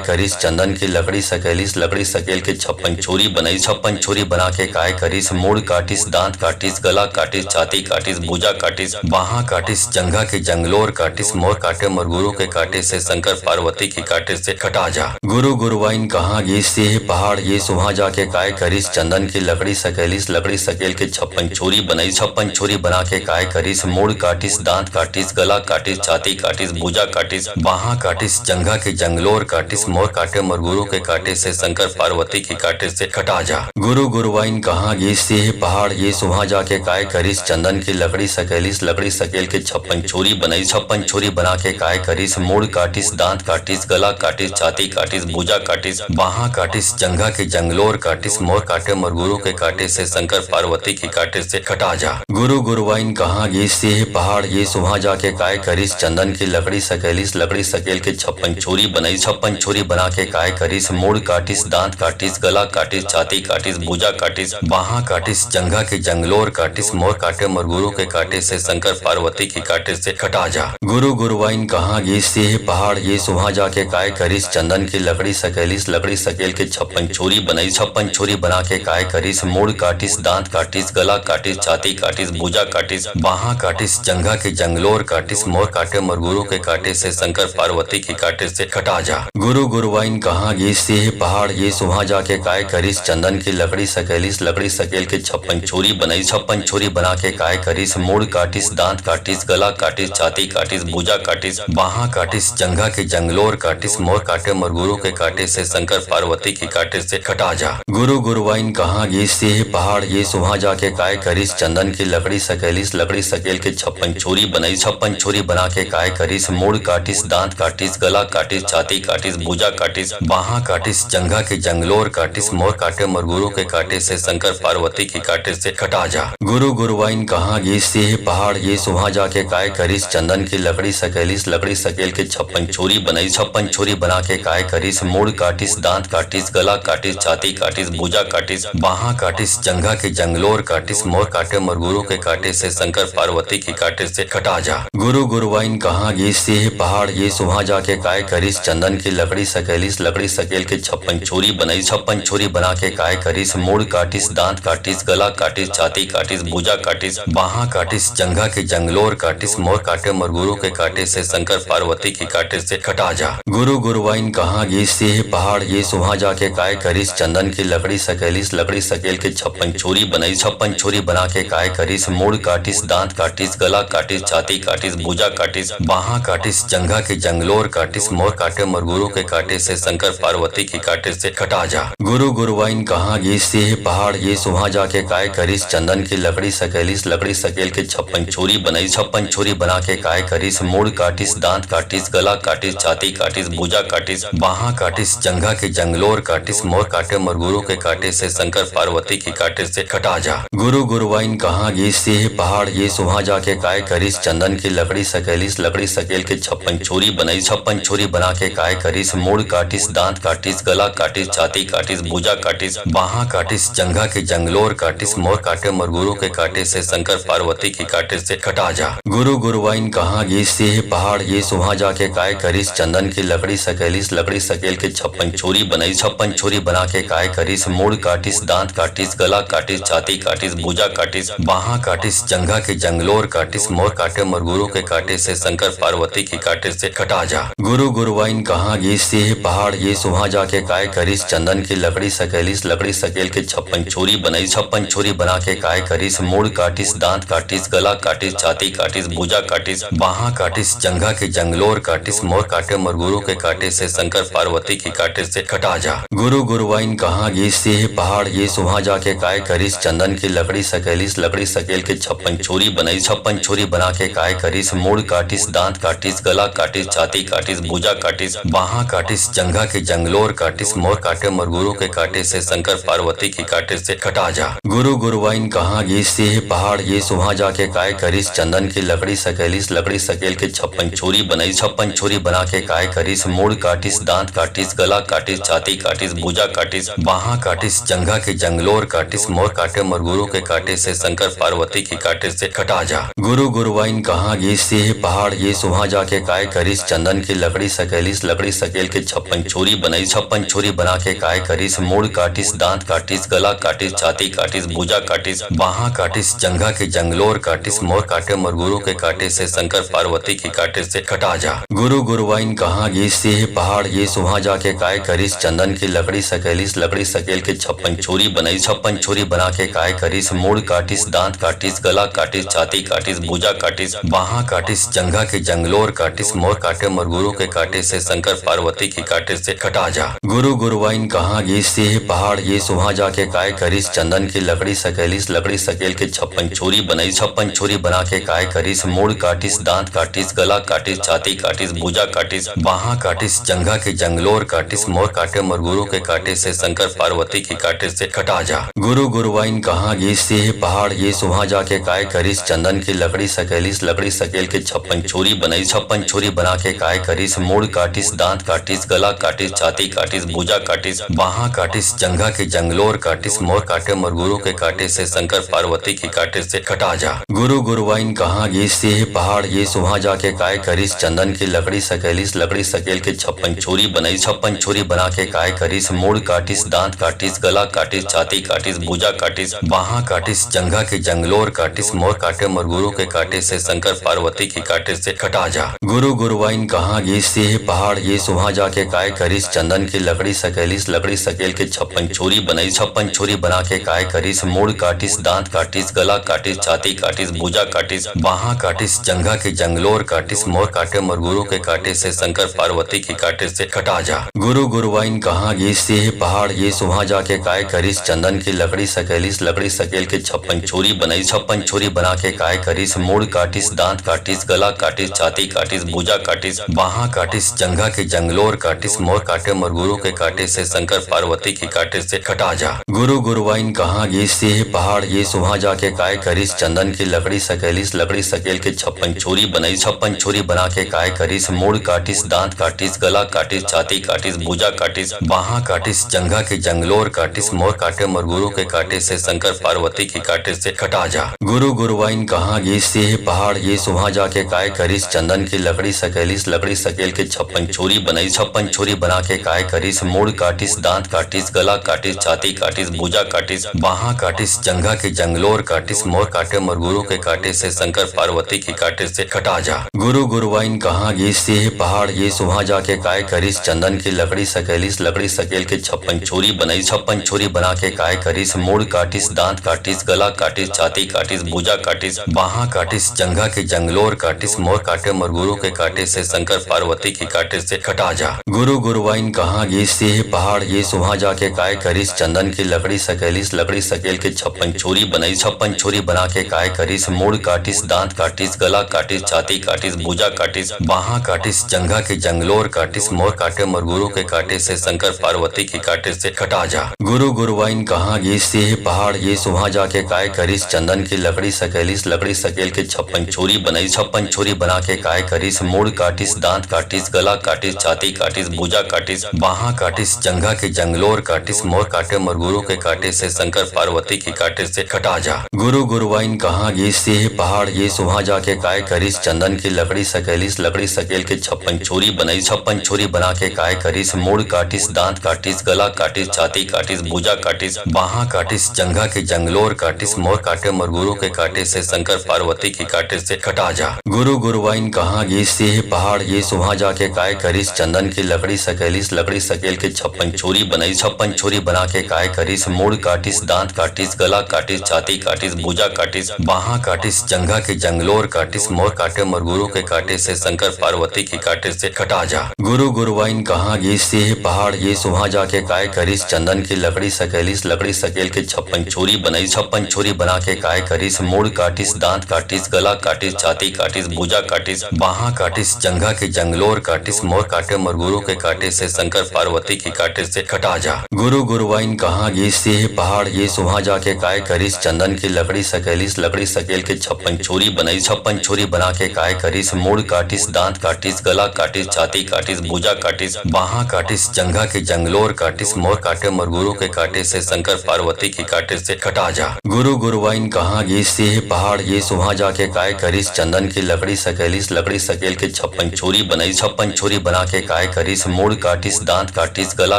करिस चंदन की लकड़ी सकेलिस लकड़ी सकेल के 56 छोरी बनाई 56 छोरी बना के काय करिस मूड़ काटिस दांत काटिस गला काटिस छाती काटिस भुजा काटिस बाहा काटिस जंघा के जंगलोर काटिस मोर काटे मरगुरु के काटे से शंकर पार्वती की काटे से कटा जा। गुरु गुरुवाइन कहाँ गीस से है पहाड़ ये सुहा जाके काय करिस चंदन की लकड़ी सकेलिस लकड़ी सकेल के 56 छोरी बनाई 56 छोरी बना के काय करिस मूड़ काटिस दांत काटिस गला काटिस छाती काटिस भुजा काटिस बाहा काटिस जंघा के जंगलोर काटिस मोर काटे मरगुरु के काटे से शंकर पार्वती की काटे से कटा जा। गुरु गुरुवाइन कहाँ गीस से है पहाड़ ये सुहा जाके काय करिस चंदन की लकड़ी सकेलिस लकड़ी सकेल के 56 छोरी बनाई 56 छोरी बना के काय करिस मूड़ काटिस दांत काटिस गला काटिस छाती काटिस भुजा काटिस बाहा काटिस जंघा के जंगलोर काटिस मोर काटे मरगुरु के काटे से शंकर पार्वती की काटे से कटा जा। गुरु गुरुवाइन कहाँ गीस से है पहाड़ ये सुहा जाके काय करिस चंदन की लकड़ी सकेलिस लकड़ी सकेल के 56 छोरी बनाई 56 छोरी बना के काय करिस मूड़ काटिस दांत काटिस गला काटिस छाती काटिस भुजा काटिस बाहा काटिस जंघा के जंगलोर काटिस मोर काटे मरगुरु के काटे से शंकर पार्वती की काटे से कटा जा। गुरु गुरुवाइन कहाँ गीस से है पहाड़ ये सुहा जाके काय करिस चंदन की लकड़ी सकेलिस लकड़ी सकेल के 56 छोरी बनाई 56 छोरी बना के काय करिस मूड़ काटिस दांत काटिस गला काटिस छाती काटिस भुजा काटिस बाहा काटिस जंघा के जंगलोर काटिस मोर काटे मरगुरु के काटे से शंकर पार्वती की काटे से कटा जा। गुरु गुरुवाइन कहाँ गीस से है पहाड़ ये सुहा जाके काय करिस चंदन की लकड़ी सकेलिस लकड़ी सकेल के 56 छोरी बनाई 56 छोरी बना के काय करिस मूड़ काटिस दांत काटिस गला काटिस छाती काटिस भुजा काटिस बाहा काटिस जंघा के जंगलोर काटिस मोर काटे मरगुरु के काटे से शंकर पार्वती की काटे से कटा जा। गुरु गुरुवाइन कहाँ गीस से है पहाड़ ये सुहा जाके काय करिस चंदन की लकड़ी सकेलिस लकड़ी सकेल के 56 छोरी बनाई 56 छोरी बना के काय करिस मूड़ काटिस दांत काटिस गला काटिस छाती काटिस भुजा काटिस बाहा काटिस जंघा के जंगलोर काटिस मोर काटे मरगुरु के काटे से शंकर पार्वती की काटे से कटा जा। गुरु गुरुवाइन कहाँ गीस से है पहाड़ ये सुहा जाके काय करिस चंदन की लकड़ी सकेलिस लकड़ी सकेल के 56 छोरी बनाई 56 छोरी बना के काय करिस मूड़ काटिस दांत काटिस गला काटिस छाती काटिस भुजा काटिस बाहा काटिस जंघा के जंगलोर काटिस मोर काटे मरगुरु के काटे से शंकर पार्वती की काटे से कटा जा। गुरु गुरुवाइन कहाँ गीस से है पहाड़ ये सुहा जाके काय करिस चंदन की लकड़ी सकेलिस लकड़ी सकेल के 56 छोरी बनाई 56 छोरी बना के काय करिस मूड़ काटिस दांत काटिस गला काटिस छाती काटिस भुजा काटिस बाहा काटिस जंघा के जंगलोर काटिस मोर काटे मरगुरु के काटे से शंकर पार्वती की काटे से कटा जा। गुरु गुरुवाइन कहाँ गीस से है पहाड़ ये सुहा जाके काय करिस चंदन की लकड़ी सकेलिस लकड़ी सकेल के 56 छोरी बनाई 56 छोरी बना के काय करिस मूड़ काटिस दांत काटिस गला काटिस छाती काटिस भुजा काटिस बाहा काटिस जंघा के जंगलोर काटिस मोर काटे मरगुरु के काटे से शंकर पार्वती की काटे से कटा जा। गुरु गुरुवाइन कहाँ ये सेह पहाड़ ये सुहा जाके काय करिस, चंदन की लकड़ी सकेलिस लकड़ी सकेल के 56 छोरी बनाई, 56 छोरी बना के काय करिस, मूड़ काटिस दांत काटिस गला काटिस छाती काटिस भुजा काटिस बाहा काटिस जंघा के जंगलोर काटिस, मोर काटे मरगुरु के काटे से शंकर पार्वती की काटे से कटा जा। गुरु गुरुवाइन कहाँ ये सेह पहाड़ ये सुहा जाके काय करिस, चंदन की लकड़ी सकेलिस लकड़ी सकेल के 56 छोरी बनाई, 56 छोरी बना के काय करिस, मूड़ काटिस दांत काटिस गला काटिस छाती काटिस भुजा काटिस बाहा काटिस जंघा के जंगलोर काटिस, मोर काटे मरगुरु के काटे से शंकर पार्वती की काटे से कटा जा। गुरु गुरुवाइन कहाँ ये सेह पहाड़ ये सुहा जाके काय करिस, चंदन की लकड़ी सकेलिस लकड़ी सकेल के 56 छोरी बनाई, 56 छोरी बना के काय करिस, मूड़ काटिस दांत काटिस गला काटिस छाती काटिस भुजा काटिस बाहा काटिस जंघा के जंगलोर काटिस, मोर काटे मरगुरु के काटे से शंकर पार्वती की काटे से कटा जा। गुरु गुरुवाइन कहाँ ये सेह पहाड़ ये सुहा जाके काय करिस, चंदन की लकड़ी सकेलिस लकड़ी सकेल के 56 छोरी बनाई, 56 छोरी बना के काय करिस, मूड़ काटिस दांत काटिस गला काटिस छाती काटिस भुजा काटिस बाहा काटिस जंघा के जंगलोर काटिस, मोर काटे मरगुरु के काटे से शंकर पार्वती की काटे से कटा जा। गुरु गुरुवाइन कहाँ ये सेह पहाड़ ये सुहा जाके काय करिस, चंदन की लकड़ी सकेलिस लकड़ी सकेल के 56 छोरी बनाई, 56 छोरी बना के काय करिस, मूड़ काटिस दांत काटिस गला काटिस छाती काटिस भुजा काटिस बाहा काटिस जंघा के जंगलोर काटिस, मोर काटे मरगुरु के काटे से शंकर पार्वती की काटे से कटा जा। गुरु गुरुवाइन कहाँ ये सेह पहाड़ ये सुहा जाके काय करिस, चंदन की लकड़ी सकेलिस लकड़ी सकेल के 56 छोरी बनाई, 56 छोरी बना के काय करिस, मूड़ काटिस दांत काटिस गला काटिस छाती काटिस भुजा काटिस बाहा काटिस जंघा के जंगलोर काटिस, मोर काटे मरगुरु के काटे से शंकर पार्वती की काटे से कटा जा। गुरु गुरुवाइन कहाँ ये सेह पहाड़ ये सुहा जाके काय करिस, चंदन की लकड़ी सकेलिस लकड़ी सकेल के 56 छोरी बनाई, 56 छोरी बना के काय करिस, मूड़ काटिस दांत काटिस गला काटिस छाती काटिस भुजा काटिस बाहा काटिस जंघा के जंगलोर काटिस, मोर काटे मरगुरु के काटे से शंकर पार्वती की काटे से कटा जा। गुरु गुरुवाइन कहाँ ये सेह पहाड़ ये सुहा जाके काय करिस, चंदन की लकड़ी सकेलिस लकड़ी सकेल के 56 छोरी बनाई, 56 छोरी बना के काय करिस, मूड़ काटिस दांत काटिस गला काटिस छाती काटिस भुजा काटिस बाहा काटिस जंघा के जंगलोर काटिस, मोर काटे मरगुरु के काटे से शंकर पार्वती की काटे से कटा जा। गुरु गुरुवाइन कहाँ ये सेह पहाड़ ये सुहा जाके काय करिस, चंदन की लकड़ी सकेलिस लकड़ी सकेल के 56 छोरी बनाई, 56 छोरी बना के काय करिस, मूड़ काटिस दांत काटिस गला काटिस छाती काटिस भुजा काटिस बाहा काटिस जंघा के जंगलोर काटिस, मोर काटे मरगुरु के काटे से शंकर पार्वती की काटे से कटा जा। गुरु गुरुवाइन कहाँ ये सेह पहाड़ ये सुहा जाके काय करिस, चंदन की लकड़ी सकेलिस लकड़ी सकेल के 56 छोरी बनाई, 56 छोरी बना के काय करिस, मूड़ काटिस दांत काटिस गला काटिस छाती काटिस भुजा काटिस बाहा काटिस जंघा के जंगलोर काटिस, मोर काटे मरगुरु के काटे से शंकर पार्वती की काटे से कटा जा। गुरु गुरुवाइन कहाँ ये सेह पहाड़ ये सुहा जाके काय करिस, चंदन की लकड़ी सकेलिस लकड़ी सकेल के 56 छोरी बनाई, 56 छोरी बना के काय करिस, मूड़ काटिस दांत काटिस गला काटिस छाती काटिस भुजा काटिस बाहा काटिस जंघा के जंगलोर काटिस, मोर काटे मरगुरु के काटे से शंकर पार्वती की काटे से कटा जा। गुरु गुरुवाइन कहाँ ये सेह पहाड़ ये सुहा जाके काय करिस, चंदन की लकड़ी सकेलिस लकड़ी सकेल के 56 छोरी बनाई, 56 छोरी बना के काय करिस, मूड़ काटिस दांत काटिस गला काटिस छाती काटिस भुजा काटिस बाहा काटिस जंघा के जंगलोर काटिस, मोर काटे मरगुरु के काटे से शंकर पार्वती की काटे से कटा जा। गुरु गुरुवाइन कहाँ ये सेह पहाड़ ये सुहा जाके काय करिस, चंदन की लकड़ी सकेलिस लकड़ी सकेल के 56 छोरी बनाई, 56 छोरी बना के काय करिस, मूड़ काटिस दांत काटिस गला काटिस छाती काटिस भुजा काटिस बाहा काटिस जंघा के जंगलोर काटिस, मोर काटे मरगुरु के काटे से शंकर पार्वती की काटे से कटा जा। गुरु गुरुवाइन कहाँ ये सेह पहाड़ ये सुहा जाके काय करिस, चंदन की लकड़ी सकेलिस लकड़ी सकेल के 56 छोरी बनाई, 56 छोरी बना के काय करिस, मूड़ काटिस दांत काटिस गला काटिस छाती काटिस भुजा काटिस बाहा काटिस जंघा के जंगलोर काटिस, मोर काटे मरगुरु के काटे से शंकर पार्वती की काटे से कटा जा। गुरु गुरुवाइन कहाँ ये सेह पहाड़ ये सुहा जाके काय करिस, चंदन की लकड़ी सकेलिस लकड़ी सकेल के 56 छोरी बनाई, 56 छोरी बना के काय करिस, मूड़ काटिस दांत काटिस गला काटिस छाती काटिस भुजा काटिस बाहा काटिस जंघा के जंगलोर काटिस, मोर काटे मरगुरु के काटे से शंकर पार्वती की काटे से कटा जा। गुरु गुरुवाइन कहाँ ये सेह पहाड़ ये सुहा जाके काय करिस, चंदन की लकड़ी सकेलिस लकड़ी सकेल के 56 छोरी बनाई, 56 छोरी बना के काय करिस, मूड़ काटिस दांत काटिस गला काटिस छाती काटिस भुजा काटिस बाहा काटिस जंघा के जंगलोर काटिस, मोर काटे मरगुरु के काटे से शंकर पार्वती की काटे से कटा जा। गुरु गुरुवाइन कहाँ गीस से पहाड़ गीस वहाँ जाके काय करिस चंदन की लकड़ी सकेलिस लकड़ी सकेल के छप्पन छोरी बनाई छप्पन छोरी बना के काय करिस मूड़ काटिस दांत काटिस गला काटिस छाती काटिस भुजा काटिस बाहा काटिस जंघा के जंगलोर काटिस मोर काटे मरगुरु के काटे से शंकर पार्वती की काटे से कटा जा गुरु गुरुवाइन कहाँ गीस से पहाड़ गीस वहाँ जाके काय करिस चंदन की लकड़ी सकेलिस लकड़ी सकेल के छप्पन छोरी बनाई छप्पन छोरी बना के काय करिस मूड़ काटिस दांत काटिस गला काटिस छाती काटिस भुजा काटिस बाहा काटिस जंघा के जंगलोर काटिस मोर काटे मरगुरु के काटे से शंकर पार्वती की काटे से कटा जा गुरु गुरुवाइन कहाँ गीस से पहाड़ गीस वहाँ जाके काय करिस चंदन की लकड़ी सकेलिस लकड़ी सकेल के छप्पन छोरी बनाई छप्पन छोरी बना के काय करिस मूड़ काटिस दांत काटिस गला काटिस छाती काटिस भुजा काटिस बाहा काटिस जंघा के जंगलोर काटिस मोर काटे मरगुरु के काटे से शंकर पार्वती की काटे से कटा जा गुरु गुरुवाइन कहाँ गीस से पहाड़ गीस वहाँ जाके काय करिस चंदन की लकड़ी सकेलिस लकड़ी सकेल के छप्पन छोरी बनाई छप्पन छोरी बना के काय करिस मूड़ काटिस दांत काटिस गला काटिस छाती काटिस भुजा काटिस बाहा काटिस जंघा के जंगलोर काटिस मोर काटे मरगुरु के काटे से शंकर पार्वती की काटे से कटा जा गुरु गुरुवाइन कहाँ गीस से पहाड़ गीस वहाँ जाके काय करिस चंदन की लकड़ी सकेलिस लकड़ी सकेल के छप्पन छोरी बनाई छप्पन छोरी बना के काय करिस मूड़ काटिस दांत काटिस गला काटिस छाती काटिस भुजा काटिस बाहा काटिस जंघा के जंगलोर काटिस मोर काटे मरगुरु के काटे से शंकर पार्वती की काटे से कटा जा गुरु गुरुवाइन कहाँ गीस से पहाड़ गीस वहाँ जाके काय करिस चंदन की लकड़ी सकेलिस लकड़ी सकेल के छप्पन छोरी बनाई छप्पन छोरी बना के काय करिस मूड़ काटिस दांत काटिस गला काटिस छाती काटिस भुजा काटिस बाहा काटिस जंघा के जंगलोर काटिस मोर काटे मरगुरु के काटे से शंकर पार्वती की काटे से कटा जा गुरु गुरुवाइन कहाँ गीस से पहाड़ गीस वहाँ जाके काय करिस चंदन की लकड़ी सकेलिस लकड़ी सकेल के छप्पन छोरी बनाई छप्पन छोरी बना के काय करिस मूड़ काटिस दांत काटिस गला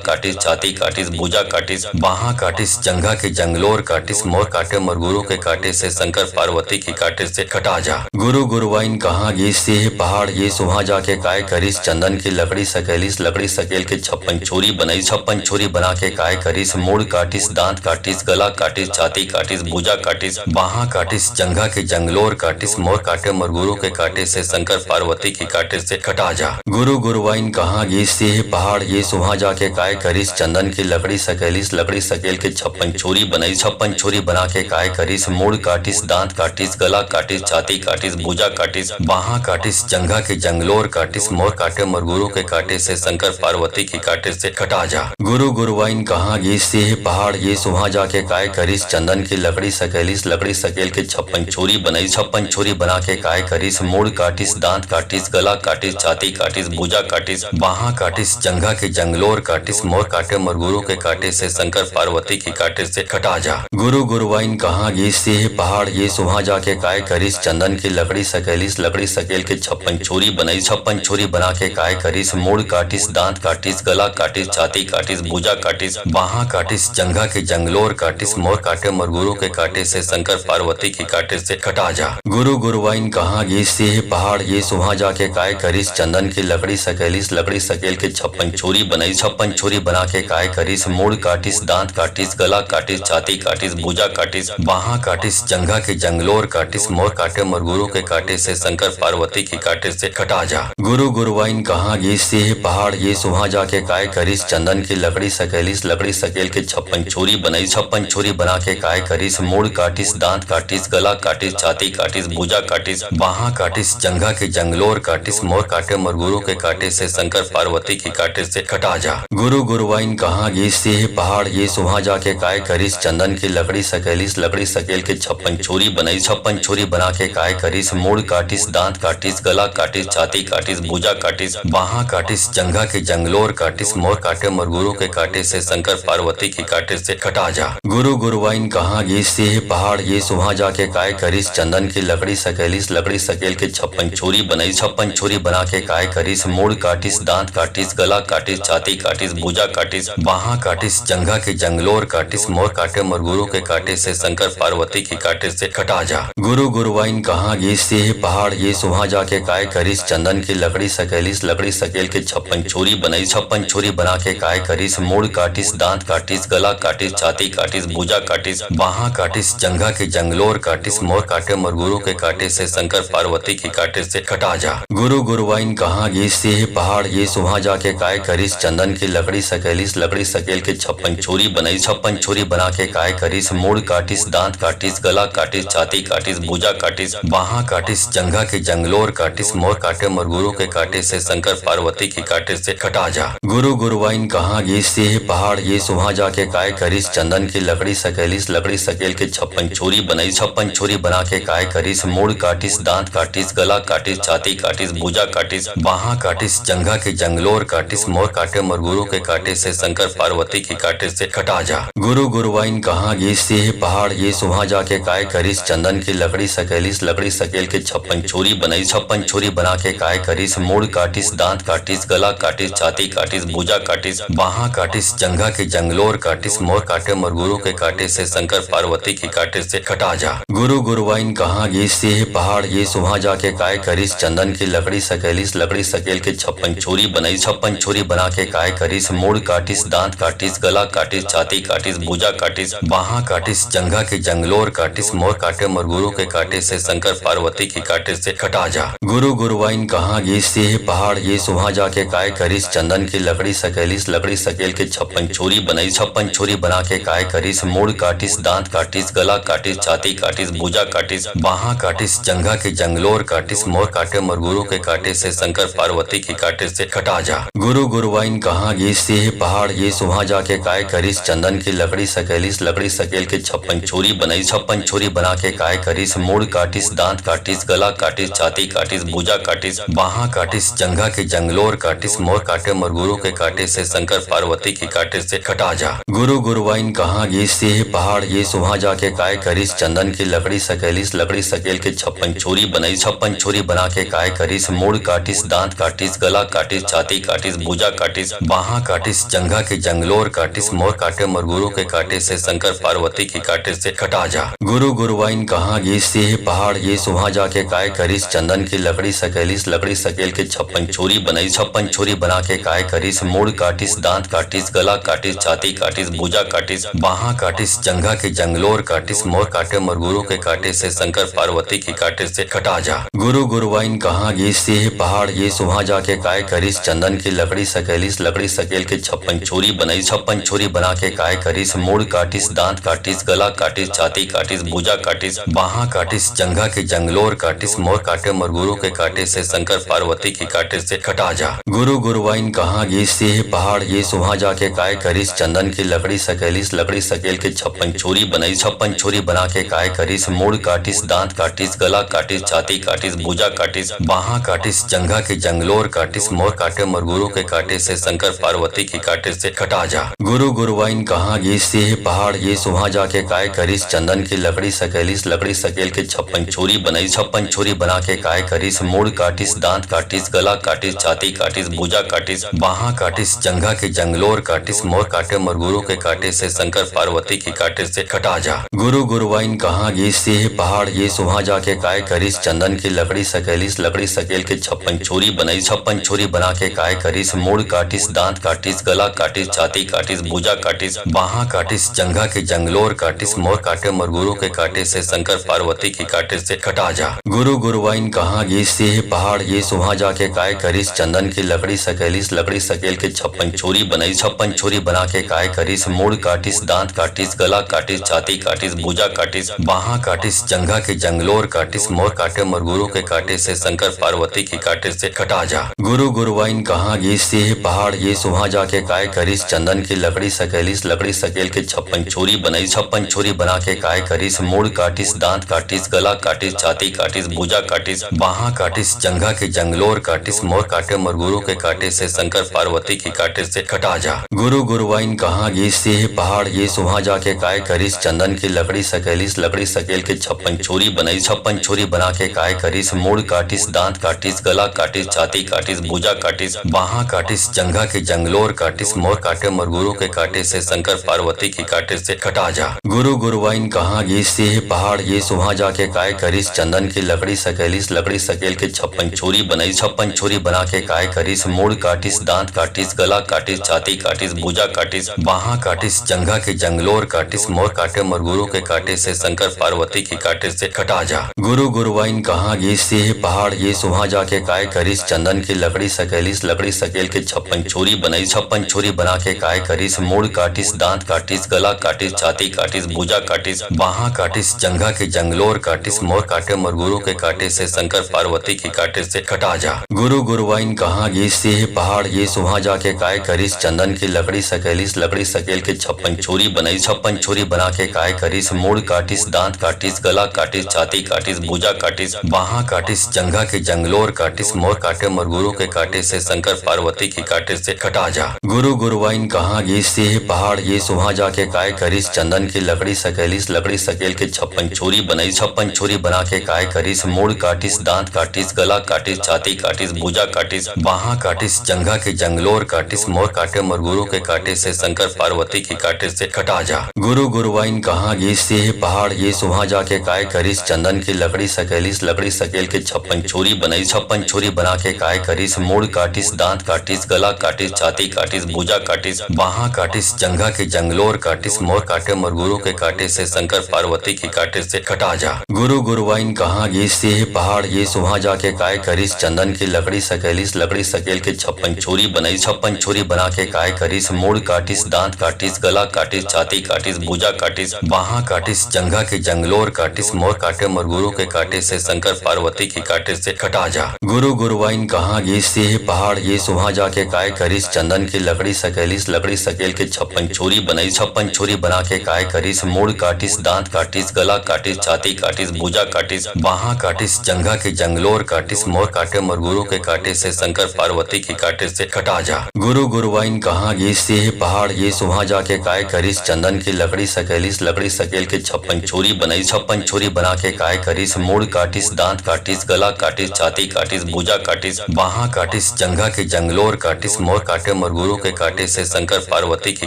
काटिस छाती काटिस भुजा काटिस बाहा काटिस जंघा के जंगलोर काटिस मोर काटे मरगुरु के काटे से शंकर पार्वती की काटे से कटा जा गुरु गुरुवाइन कहाँ गीस से पहाड़ गीस वहाँ जाके काय करिस चंदन की लकड़ी सकेलिस लकड़ी सकेल के छप्पन छोरी बनाई छप्पन छोरी बना के काय करिस मूड़ काटिस दांत काटिस गला काटिस छाती काटिस भुजा काटिस बाहा काटिस जंघा के जंगलोर काटिस मोर काटे मरगुरु के काटे से शंकर पार्वती की काटे से कटा जा गुरु गुरुवाइन कहाँ गीस से पहाड़ गीस वहाँ जाके काय करिस चंदन की लकड़ी सकेलिस लकड़ी सकेल के छप्पन छोरी बनाई छप्पन छोरी बना के काय करिस मूड़ काटिस दांत काटिस गला काटिस छाती काटिस भुजा काटिस बाहा काटिस जंघा के जंगलोर काटिस मोर काटे मरगुरु के काटे से शंकर पार्वती की काटे से कटा जा गुरु गुरुवाइन कहाँ गीस से पहाड़ गीस वहाँ जाके काय करिस चंदन की लकड़ी सकेलिस लकड़ी सकेल के छप्पन छोरी बनाई छप्पन छोरी बना के काय करिस मूड़ काटिस दांत काटिस गला काटिस छाती काटिस भुजा काटिस बाहा काटिस जंघा के जंगलोर काटिस मोर काटे मरगुरु के काटे से शंकर पार्वती की काटे से कटा जा गुरु गुरुवाइन कहाँ गीस से पहाड़ गीस वहाँ जाके काय करिस चंदन की लकड़ी सकेलिस लकड़ी सकेल के छप्पन छोरी बनाई छप्पन छोरी बना के काय करिस मूड़ काटिस दांत काटिस गला काटिस छाती काटिस भुजा काटिस बाहा काटिस जंघा के जंगलोर काटिस मोर काटे मरगुरु के काटे से शंकर पार्वती की काटे से कटा जा गुरु गुरुवाइन कहाँ गीस से पहाड़ गीस वहाँ जाके काय करिस चंदन की लकड़ी सकेलिस लकड़ी सकेल के छप्पन छोरी बनाई छप्पन छोरी बना के काय करिस मूड़ काटिस दांत काटिस गला काटिस छाती काटिस भुजा काटिस बाहा काटिस जंघा के जंगलोर काटिस मोर काटे मरगुरु के काटे से शंकर पार्वती की काटे से कटा जा गुरु गुरुवाइन कहाँ गीस से पहाड़ गीस वहाँ जाके काय करिस चंदन की लकड़ी सकेलिस लकड़ी सकेल के छप्पन छोरी बनाई छप्पन छोरी बना के काय करिस मूड़ काटिस दांत काटिस गला काटिस छाती काटिस भुजा काटिस बाहा काटिस जंघा के जंगलोर काटिस मोर काटे मरगुरु के काटे से शंकर पार्वती की काटे से कटा जा गुरु गुरुवाइन कहाँ गीस से पहाड़ गीस वहाँ जाके काय करिस चंदन की लकड़ी सकेलिस लकड़ी सकेल के छप्पन छोरी बनाई छप्पन छोरी बना के काय करिस मूड़ काटिस दांत काटिस गला काटिस छाती काटिस भुजा काटिस बाहा काटिस जंघा के जंगलोर काटिस मोर काटे मरगुरु के काटे से शंकर पार्वती की काटे से कटा जा गुरु गुरुवाइन कहाँ गीस से पहाड़ गीस वहाँ जाके काय करिस चंदन की लकड़ी सकेलिस लकड़ी सकेल के छप्पन छोरी बनाई छप्पन छोरी बना के काय करिस मूड़ काटिस दांत काटिस गला काटिस छाती काटिस भुजा काटिस बाहा काटिस जंघा के जंगलोर काटिस मोर काटे मरगुरु के काटे से शंकर पार्वती की काटे से कटा जा गुरु गुरुवाइन कहाँ गीस से पहाड़ गीस वहाँ जाके काय करिस चंदन की लकड़ी सकेलिस लकड़ी सकेल के छप्पन छोरी बनाई छप्पन छोरी बना के काय करिस मूड़ काटिस दांत काटिस गला काटिस छाती काटिस भुजा काटिस बाहा काटिस जंघा के जंगलोर काटिस मोर काटे मरगुरु के काटे से शंकर पार्वती की काटे से कटा जा गुरु गुरुवाइन कहाँ गीस से पहाड़ गीस वहाँ जाके काय करिस चंदन की लकड़ी सकेलिस लकड़ी सकेल के 56 छोरी बनाई 56 छोरी बना के काय करिस मूड़ काटिस दांत काटिस गला काटिस छाती काटिस भुजा काटिस बाहा काटिस जंघा के जंगलोर काटिस मोर काटे मोर गुरु के काटे से शंकर पार्वती की काटे से कटा जा। गुरु गुरुवाइन कहाँ ये से पहाड़ ये सुहा जाके काय करिस चंदन की लकड़ी सकेलिस लकड़ी सकेल के 56 छोरी बनाई 56 छोरी बना के काय करिस मूड़ काटिस दांत काटिस गला काटिस छाती काटिस भुजा काटिस बाहा काटिस जंघा के जंगलोर काटिस मोर काटे मोर गुरु के काटे से शंकर पार्वती की काटे से कटा जा। गुरु गुरुवाइन कहाँ ये से पहाड़ ये सुहा जाके काय करिस चंदन की लकड़ी सकेलिस लकड़ी सकेल के 56 छोरी बनाई 56 छोरी बना के काय करिस मूड़ काटिस दांत काटिस गला काटिस छाती काटिस भुजा काटिस बाहा काटिस जंघा के जंगलोर काटिस मोर काटे मोर गुरु के काटे से शंकर पार्वती की काटे से कटा जा। गुरु गुरुवाइन कहाँ ये से पहाड़ ये सुहा जाके काय करिस चंदन की लकड़ी सकेलिस लकड़ी सकेल के 56 छोरी बनाई 56 छोरी बना के काय करिस मूड़ काटिस दांत काटिस गला काटिस छाती काटिस भुजा काटिस बाहा काटिस जंघा के जंगलोर काटिस मोर काटे मोर गुरु के काटे से शंकर पार्वती की काटे से कटा जा। गुरु गुरुवाइन कहाँ ये से पहाड़ ये सुहा जाके काय करिस चंदन की लकड़ी सकेलिस लकड़ी सकेल के 56 छोरी बनाई 56 छोरी बना के काय करिस मूड़ काटिस दांत काटिस गला काटिस छाती काटिस भुजा काटिस बाहा काटिस जंघा के जंगलोर काटिस मोर काटे मोर गुरु के काटे से शंकर पार्वती की काटे से कटा जा। गुरु गुरुवाइन कहाँ ये से पहाड़ ये सुहा जाके काय करिस चंदन की लकड़ी सकेलिस लकड़ी सकेल के 56 छोरी बनाई 56 छोरी बना के काय करिस मूड़ काटिस दांत काटिस गला काटिस छाती काटिस भुजा काटिस बाहा काटिस जंघा के जंगलोर काटिस मोर काटे मोर गुरु के काटे से शंकर पार्वती की काटे से कटा जा। गुरु गुरुवाइन कहाँ ये से पहाड़ ये सुहा जाके काय करिस चंदन की लकड़ी सकेलिस लकड़ी सकेल के 56 छोरी बनाई 56 छोरी बना के काय करिस मूड़ काटिस दांत काटिस गला काटिस छाती काटिस भुजा काटिस बाहा काटिस जंघा के जंगलोर काटिस मोर काटे मोर गुरु के काटे से शंकर पार्वती की काटे से कटा जा। गुरु गुरुवाइन कहाँ ये से पहाड़ ये सुहा जाके काय करिस चंदन की लकड़ी सकेलिस लकड़ी सकेल के 56 छोरी बनाई 56 छोरी बना के काय करिस मूड़ काटिस दांत काटिस गला काटिस छाती काटिस भुजा काटिस बाहा काटिस जंघा के जंगलोर काटिस मोर काटे मोर गुरु के काटे से शंकर पार्वती की काटे से कटा जा। गुरु गुरुवाइन कहाँ ये से पहाड़ ये सुहा जाके काय करिस चंदन की लकड़ी सकेलिस लकड़ी सकेल के 56 छोरी बनाई 56 छोरी बना के काय करिस मूड़ काटिस दांत काटिस गला काटिस छाती काटिस भुजा काटिस बाहा काटिस जंघा के जंगलोर काटिस मोर काटे मोर गुरु के काटे से शंकर पार्वती की काटे से कटा जा। गुरु गुरुवाइन कहाँ ये से पहाड़ ये सुहा जाके काय करिस चंदन की लकड़ी सकेलिस लकड़ी सकेल के 56 छोरी बनाई 56 छोरी बना के काय करिस मूड़ काटिस दांत काटिस गला काटिस छाती काटिस भुजा काटिस बाहा काटिस जंघा के जंगलोर काटिस मोर काटे मोर गुरु के काटे से शंकर पार्वती की काटे से कटा जा। गुरु गुरुवाइन कहाँ ये से पहाड़ ये सुहा जाके काय करिस चंदन की लकड़ी सकेलिस लकड़ी सकेल के 56 छोरी बनाई 56 छोरी बना के काय करिस मूड़ काटिस दांत काटिस गला काटिस छाती काटिस भुजा काटिस बाहा काटिस जंघा के जंगलोर काटिस मोर काटे मोर गुरु के काटे से शंकर पार्वती की काटे से कटा जा। गुरु गुरुवाइन कहाँ ये से पहाड़ ये सुहा जाके काय करिस चंदन की लकड़ी सकेलिस लकड़ी सकेल के 56 छोरी बनाई 56 छोरी बना के काय करिस मूड़ काटिस दांत काटिस गला काटिस छाती काटिस भुजा काटिस बाहा काटिस जंघा के जंगलोर काटिस मोर काटे मोर गुरु के काटे से शंकर पार्वती की काटे से कटा जा। गुरु गुरुवाइन कहाँ ये से पहाड़ ये सुहा जाके काय करिस चंदन की लकड़ी सकेलिस लकड़ी सकेल के 56 छोरी बनाई 56 छोरी बना के काय करिस मूड़ काटिस दांत काटिस गला काटिस छाती काटिस भुजा काटिस बाहा काटिस जंघा के जंगलोर काटिस मोर काटे मोर गुरु के काटे से शंकर पार्वती की काटे से कटा जा। गुरु गुरुवाइन कहाँ ये से पहाड़ ये सुहा जाके काय करिस चंदन की लकड़ी सकेलिस लकड़ी सकेल के 56 छोरी बनाई 56 छोरी बना के काय करिस मूड़ काटिस दांत काटिस गला काटिस छाती काटिस भुजा काटिस बाहा काटिस जंघा के जंगलोर काटिस मोर काटे मोर गुरु के काटे से शंकर पार्वती की काटे से कटा जा। गुरु गुरुवाइन कहाँ ये से पहाड़ ये सुहा जाके काय करिस चंदन की लकड़ी सकेलिस लकड़ी सकेल के 56 छोरी बनाई 56 छोरी बना के काय करिस मूड़ काटिस दांत काटिस गला काटिस छाती काटिस भुजा काटिस बाहा काटिस जंघा के जंगलोर काटिस मोर काटे मोर गुरु के काटे से शंकर पार्वती की काटे से कटा जा। गुरु गुरुवाइन कहाँ ये से पहाड़ ये सुहा जाके काय करिस चंदन की लकड़ी सकेलिस लकड़ी सकेल के 56 छोरी बनाई 56 छोरी बना के काय करिस मूड़ काटिस दांत काटिस गला काटिस छाती काटिस भुजा काटिस बाहा काटिस जंघा के जंगलोर काटिस मोर काटे मोर गुरु के काटे से शंकर पार्वती की काटे से कटा जा। गुरु गुरुवाइन कहाँ ये से पहाड़ ये सुहा जाके काय करिस चंदन की लकड़ी सकेलिस लकड़ी सकेल के 56 छप्पन छोरी बनाई, छप्पन छोरी बना के काय करिस, मूड़ काटिस, दांत काटिस, गला काटिस, छाती काटिस, भुजा काटिस, बाहा काटिस, जंघा के जंगलोर काटिस, मोर काटे मोर गुरु के काटे से, शंकर पार्वती के काटे से कटा जा। गुरु गुरुवाइन कहाँ ये सिंह पहाड़ ये सुहा जाके काय करिस, चंदन की लकड़ी सकेलिस, लकड़ी सकेल के छप्पन छोरी बनाई, छप्पन छोरी बना के काय करिस, मूड़ काटिस, दांत काटिस, गला काटिस, छाती काटिस, भुजा काटिस, बाहा काटिस, जंघा के जंगलोर काटिस, मोर काटे मोर गुरु के काटे से, शंकर पार्वती के काटे से कटा जा। गुरु गुरुवाइन कहाँ ये सिंह पहाड़ ये सुहा जाके काय करिस, चंदन की लकड़ी सकेलिस, लकड़ी सकेल के छप्पन छोरी बनाई, छप्पन छोरी बना के काय करिस, मूड़ काटिस, दांत काटिस, गला काटिस, छाती काटिस, भुजा काटिस, बाहा काटिस, जंघा के जंगलोर काटिस, मोर काटे मोर गुरु के काटे से, शंकर पार्वती के काटे से कटा जा। गुरु गुरुवाइन कहाँ ये सिंह पहाड़ ये सुहा जाके काय करिस, चंदन की लकड़ी सकेलिस, लकड़ी सकेल के छप्पन छोरी बनाई, छप्पन छोरी बना के काय करिस, मूड़ काटिस, दांत काटिस, गला काटिस, छाती काटिस, भुजा काटिस, बाहा काटिस, जंघा के जंगलोर काटिस, मोर काटे मोर गुरु के काटे से, शंकर पार्वती के काटे से कटा जा। गुरु गुरुवाइन कहाँ ये सिंह पहाड़ ये सुहा जाके काय करिस, चंदन की लकड़ी सकेलिस, लकड़ी सकेल के छप्पन छोरी बनाई, छप्पन छोरी बना के काय करिस, मूड़ काटिस, दांत काटिस, गला काटिस, छाती काटिस, भुजा काटिस, बाहा काटिस, जंघा के जंगलोर काटिस, मोर काटे मोर गुरु के काटे से, शंकर पार्वती के काटे से कटा जा। गुरु गुरुवाइन कहाँ ये सिंह पहाड़ ये सुहा जाके काय करिस, चंदन की लकड़ी सकेलिस, लकड़ी सकेल के छप्पन छोरी बनाई, छप्पन छोरी बना के काय करिस, मूड़ काटिस, दांत काटिस, गला काटिस, छाती काटिस, भुजा काटिस, बाहा काटिस, जंघा के जंगलोर काटिस, मोर काटे मोर गुरु के काटे से, शंकर पार्वती के काटे से कटा जा। गुरु गुरुवाइन कहाँ ये सिंह पहाड़ ये सुहा जाके काय करिस, चंदन की लकड़ी सकेलिस, लकड़ी सकेल के छप्पन छोरी बनाई, छप्पन छोरी बना के काय करिस, मूड़ काटिस, दांत काटिस, गला काटिस, छाती काटिस, भुजा काटिस, बाहा काटिस, जंघा के जंगलोर काटिस, मोर काटे मोर गुरु के काटे से, शंकर पार्वती के